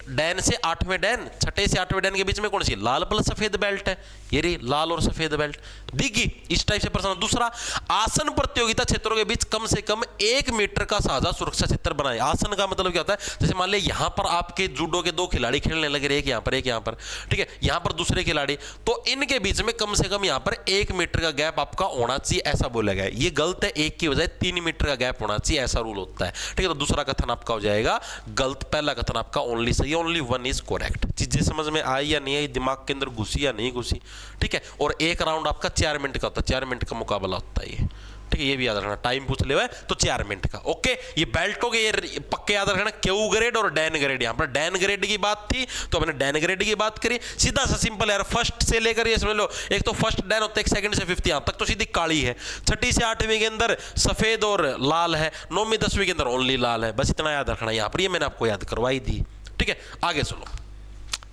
डैन से 8वें डैन, छठे से 8वें डैन के बीच में कौन सी लाल प्लस सफेद बेल्ट है, ये रही लाल और सफेद बेल्ट दिखी। इस टाइप से प्रश्न। दूसरा, आसन प्रतियोगिता क्षेत्रों के बीच कम से कम 1 मीटर का साझा सुरक्षा क्षेत्र बनाए। आसन का मतलब क्या होता है, जैसे मान लिया यहां पर आपके जूडो के 2 खिलाड़ी खेलने लगे, एक यहां पर एक यहां पर, ठीक है, यहां पर दूसरे खिलाड़ी, तो इनके बीच में कम से कम यहां पर 1 मीटर का गैप आपका होना चाहिए, ऐसा बोला गया है। ये गलत है, 1 की बजाय 3 मीटर का गैप होना चाहिए, ऐसा रूल होता है, ठीक है। तो दूसरा कथन आपका हो जाएगा गलत, पहला कथन आपका ओनली सही, ओनली 1 इज करेक्ट। चीजें समझ में आई या नहीं आई, दिमाग के अंदर घुसी या नहीं घुसी, ठीक है। और एक राउंड आपका 4 मिनट का होता है, 4 मिनट का मुकाबला होता है ये, ठीक है, ये भी याद रखना। टाइम पूछ ले तो 4 मिनट का, ओके। ये बेल्टों के ये पक्के याद रखना, क्यू ग्रेड और डैन ग्रेड। यहां पर डैन ग्रेड की बात थी तो मैंने डैन ग्रेड की बात करी, सीधा सा सिंपल यार। फर्स्ट से लेकर ये समझ लो, एक तो फर्स्ट डैन होता है, एक सेकंड से 5th, यहां तक तो सीधी काली है। छठी से 8वीं के अंदर सफेद और लाल है, 9वीं 10वीं के अंदर ओनली लाल है, बस इतना याद रखना। यहां पर ये मैंने आपको याद करवाई दी, ठीक है। आगे चलो,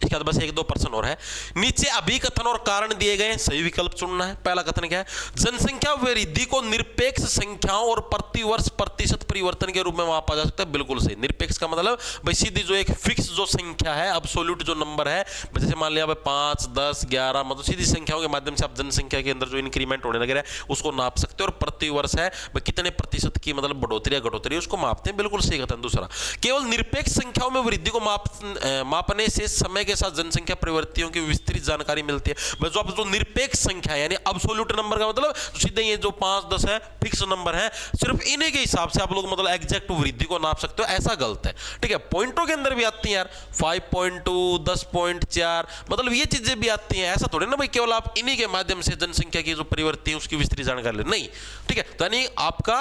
इसके बाद बस 1-2 प्रश्न और है। नीचे अभिकथन और कारण दिए गए, सही विकल्प चुनना है। पहला कथन क्या है, जनसंख्या वृद्धि को निरपेक्ष संख्याओं और प्रतिवर्ष प्रतिशत परिवर्तन के रूप में मापा जा सकता है। बिल्कुल सही। निरपेक्ष का मतलब भाई सीधी जो एक फिक्स जो संख्या है, एब्सोल्यूट जो नंबर है, जैसे मान लिया 5, 10, 11, मतलब सीधी संख्याओं के माध्यम से आप जनसंख्या के अंदर जो इंक्रीमेंट होने लगे उसको नाप सकते हो। और प्रतिवर्ष है कितने प्रतिशत की मतलब बढ़ोतरी या घटोतरी उसको मापते हैं, बिल्कुल सही कथन। दूसरा, केवल निरपेक्ष संख्याओं में वृद्धि को मापने से समय के साथ जनसंख्या प्रवृत्तियों की विस्तृत जानकारी मिलती है। जो आप जो निरपेक्ष संख्या यानी एब्सोल्यूट नंबर का मतलब सीधे ये जो 5, 10 है फिक्स नंबर है, सिर्फ इन्हीं के हिसाब से आप लोग मतलब एग्जैक्ट वृद्धि को नाप सकते हो, ऐसा गलत है, ठीक है। पॉइंटों के अंदर भी आती हैं यार, 5.2, 10.4, मतलब ये चीजें भी आती हैं। ऐसा थोड़ी ना भाई केवल आप इन्हीं के माध्यम से जनसंख्या की जो प्रवृत्ति है उसकी विस्तृत जानकारी ले, नहीं, ठीक है। तो यानी आपका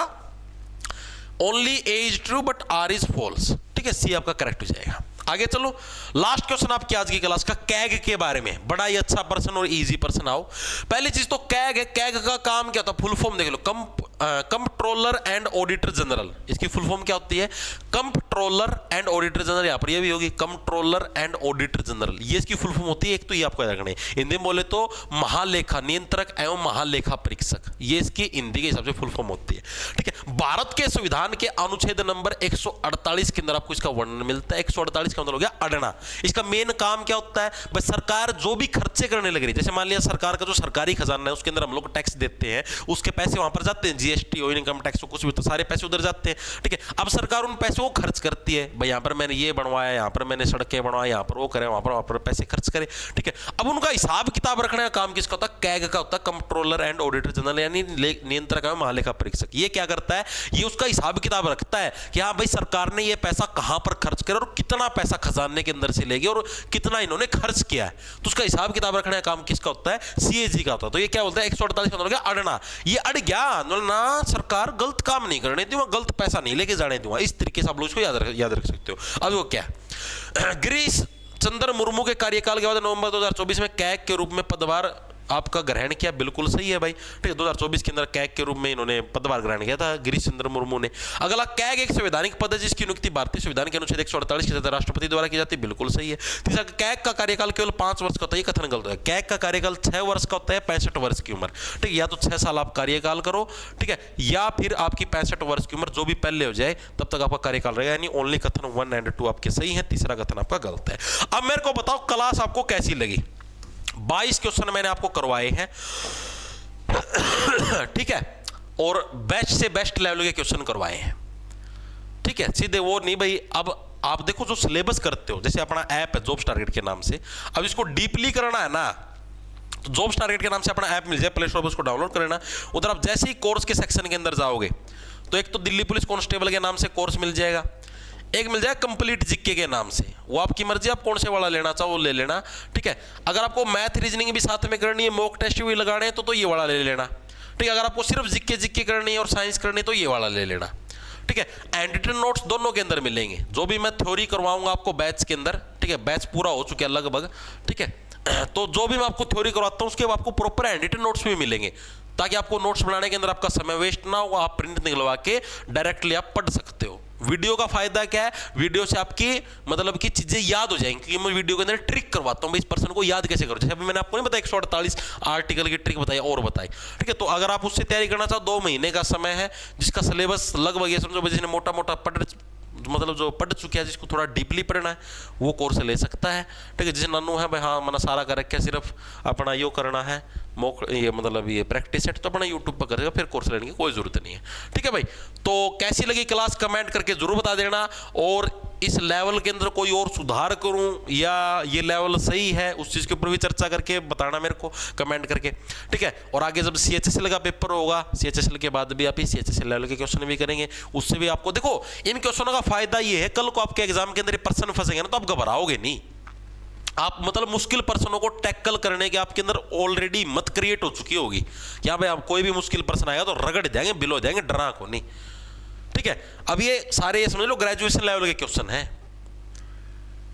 only A is true but R is false, ठीक है, सी आपका करेक्ट हो जाएगा। आगे चलो, लास्ट क्वेश्चन आपकी आज की क्लास का कैग के बारे में, बड़ा ही अच्छा प्रश्न और इजी प्रश्न। आओ, पहली चीज तो कैग है। कैग का काम क्या होता है, फुल फॉर्म देख लो, कंप्ट्रोलर एंड ऑडिटर जनरल। इसकी फुल फॉर्म क्या होती है, कंप्ट्रोलर एंड ऑडिटर जनरल। यहां पर ये भी होगी कंप्ट्रोलर एंड ऑडिटर जनरल, ये इसकी फुल फॉर्म होती है। एक तो ये आपको याद रखना है, हिंदी में बोले तो महालेखा नियंत्रक एवं महालेखा परीक्षक, ये इसकी हिंदी के हिसाब से फुल फॉर्म होती है, ठीक है। भारत के संविधान के अनुच्छेद नंबर 148 के अंदर आपको इसका वर्णन मिलता है। 148 का मतलब हो गया अड़ना। इसका मेन काम क्या होता है, बस सरकार जो भी खर्चे करने लग रही है, जैसे मान लिया सरकार का जो सरकारी खजाना है उसके अंदर हम लोग टैक्स देते हैं, उसके पैसे वहां पर जाते हैं, जीएसटी हो, इनकम टैक्स हो, कुछ भी, तो सारे पैसे उधर जाते हैं, ठीक है। अब सरकार उन पैसों को खर्च करती है, भाई यहां पर मैंने ये बनवाया, यहां पर मैंने सड़कें बनवाई, यहां पर वो करे, वहां पर पैसे खर्च करे, ठीक है। अब उनका हिसाब किताब रखने का काम किसका होता है, कैग का होता है, कंप्ट्रोलर एंड ऑडिटर जनरल, यानी नियंत्रक एवं महालेखा परीक्षक। ये क्या करता है, ये उसका हिसाब किताब रखता है कि हाँ भाई सरकार ने ये पैसा कहां पर खर्च किया और कितना पैसा खजाने के अंदर से ले गए और कितना इन्होंने खर्च किया है, तो उसका हिसाब किताब रखने का काम किसका होता है, सीएजी का होता है। तो ये क्या बोलता है, 148 का मतलब क्या, अड़ना। ये अड़ गया ना, सरकार गलत काम नहीं करने दूंगा, गलत पैसा नहीं लेके जाने दूंगा, इस तरीके से आप लोग इसको याद रख सकते हो। अब वो क्या, गिरीश चंद्र मुर्मू के कार्यकाल के बाद नवंबर 2024 में कैग के रूप में पदभार आपका ग्रहण किया, बिल्कुल सही है भाई, ठीक है। 2024 के अंदर कैग के रूप में इन्होंने पदभार ग्रहण किया था गिरीश चंद्र मुर्मू ने। अगला, कैग एक संवैधानिक पद है जिसकी नियुक्ति भारतीय संविधान के अनुच्छेद 148 के तहत राष्ट्रपति द्वारा की जाती है, बिल्कुल सही है। तीसरा, कैग का कार्यकाल केवल 5 वर्ष का होता है, ये कथन गलत है। कैग का कार्यकाल 6 वर्ष का होता है, 65 वर्ष की उम्र, ठीक है। या तो 6 साल आप कार्यकाल करो, ठीक है, या फिर आपकी 65 वर्ष की उम्र जो भी पहले हो जाए तब तक आपका कार्यकाल रहेगा, यानी ओनली कथन 1 और 2 आपके सही है, तीसरा कथन आपका गलत है। अब मेरे को बताओ क्लास आपको कैसी लगी। 22 क्वेश्चन मैंने आपको करवाए हैं, ठीक है, और बेस्ट से बेस्ट लेवल के क्वेश्चन करवाए हैं, ठीक है। सीधे वो नहीं भाई, अब आप देखो जो सिलेबस करते हो, जैसे अपना ऐप है जॉब्स टारगेट के नाम से, अब इसको डीपली करना है ना, तो जॉब्स टारगेट के नाम से अपना ऐप मिल जाए, प्ले स्टोर पर उसको डाउनलोड कर लेना। उधर आप जैसे ही कोर्स के सेक्शन के अंदर जाओगे तो एक तो दिल्ली पुलिस कांस्टेबल के नाम से कोर्स मिल जाएगा, एक मिल जाएगा कंप्लीट जीके के नाम से, वो आपकी मर्जी, आप कौन से वाला लेना चाहो वो ले लेना, ठीक है। अगर आपको मैथ रीजनिंग भी साथ में करनी है, मॉक टेस्ट भी लगाने हैं तो ये वाला ले लेना, ठीक है। अगर आपको सिर्फ जीके करनी है और साइंस करनी है तो ये वाला ले लेना, ठीक है। एंड रिटन नोट्स दोनों के अंदर मिलेंगे, जो भी मैं थ्योरी करवाऊंगा आपको बैच के अंदर, ठीक है, बैच पूरा हो चुका है लगभग, ठीक है। तो जो भी मैं आपको थ्योरी करवाता हूँ उसके आपको प्रॉपर हैंड रिटन नोट्स भी मिलेंगे, ताकि आपको नोट्स बनाने के अंदर आपका समय वेस्ट ना हो, आप प्रिंट निकलवा के डायरेक्टली आप पढ़ सकते हो। वीडियो का फायदा क्या है, वीडियो से आपकी मतलब की चीजें याद हो जाएंगी, क्योंकि मैं वीडियो के अंदर ट्रिक करवाता हूँ इस पर्सन को याद कैसे करो, जैसे अभी मैंने आपको नहीं बताया 148 आर्टिकल की ट्रिक बताई और बताई, ठीक है। तो अगर आप उससे तैयारी करना चाहो 2 महीने का समय है, जिसका सिलेबस लगभग ये समझो जिसने मोटा मोटा मतलब जो पढ़ चुके हैं, जिसको थोड़ा डीपली पढ़ना है वो कोर्स ले सकता है। ठीक है, जैसे नन्नू है भाई, हाँ मैंने सारा कर रखा, सिर्फ अपना यो करना है मॉक, ये मतलब ये प्रैक्टिस सेट, तो अपना यूट्यूब पर करेगा, फिर कोर्स लेने की कोई जरूरत नहीं है। ठीक है भाई, तो कैसी लगी क्लास कमेंट करके जरूर बता देना, और इस लेवल के अंदर कोई और सुधार करूं या ये लेवल सही है उस चीज़ के ऊपर भी चर्चा करके बताना मेरे को कमेंट करके। ठीक है, और आगे जब CHSL का पेपर होगा, CHSL के बाद भी आप ही CHSL लेवल के क्वेश्चन भी करेंगे, उससे भी आपको देखो इन क्वेश्चनों का फायदा ये है, कल को आपके एग्जाम के अंदर पर्सन फंसेंगे ना तो आप घबराओगे नहीं। आप मतलब मुश्किल पर्सनों को टैकल करने के आपके अंदर ऑलरेडी हिम्मत क्रिएट हो चुकी होगी कि हाँ भाई आप कोई भी मुश्किल पर्सन आएगा तो रगड़ देंगे, बिलो देंगे, डरा को नहीं। ठीक है, अब ये सारे समझ लो ग्रेजुएशन लेवल के क्वेश्चन हैं।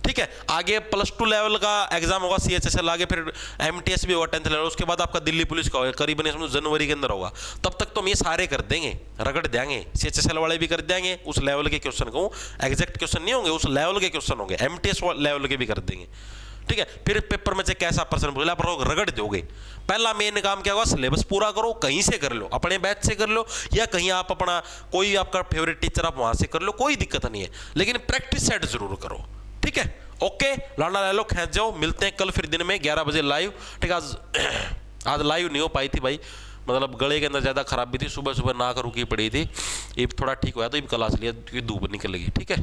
ठीक है, आगे +2 लेवल का एग्जाम होगा CHSL, आगे फिर MTS भी होगा 10th लेवल, उसके बाद आपका दिल्ली पुलिस का होगा, करीबन समझो जनवरी के अंदर होगा। तब तक तो हम ये सारे कर देंगे, रगड़ देंगे, CHSL वाले भी कर देंगे, उस लेवल के क्वेश्चन को, एग्जैक्ट क्वेश्चन नहीं होंगे, उस लेवल के क्वेश्चन होंगे, MTS लेवल के भी कर देंगे। ठीक है, फिर पेपर में से कैसा पर्सन बोला आप रगड़ दोगे। पहला मेन काम क्या होगा, सिलेबस पूरा करो, कहीं से कर लो, अपने बैच से कर लो या कहीं आप अपना कोई आपका फेवरेट टीचर आप वहां से कर लो, कोई दिक्कत नहीं है, लेकिन प्रैक्टिस सेट जरूर करो। ठीक है, ओके, लाना ले लो, खींच जाओ, मिलते हैं कल फिर दिन में 11 बजे लाइव। ठीक है, आज लाइव नहीं हो पाई थी भाई, मतलब गले के अंदर ज़्यादा खराबी थी, सुबह सुबह नाक रुकी पड़ी थी, ये थोड़ा ठीक हुआ तो ये क्लास लिया क्योंकि धूप निकल गई। ठीक है।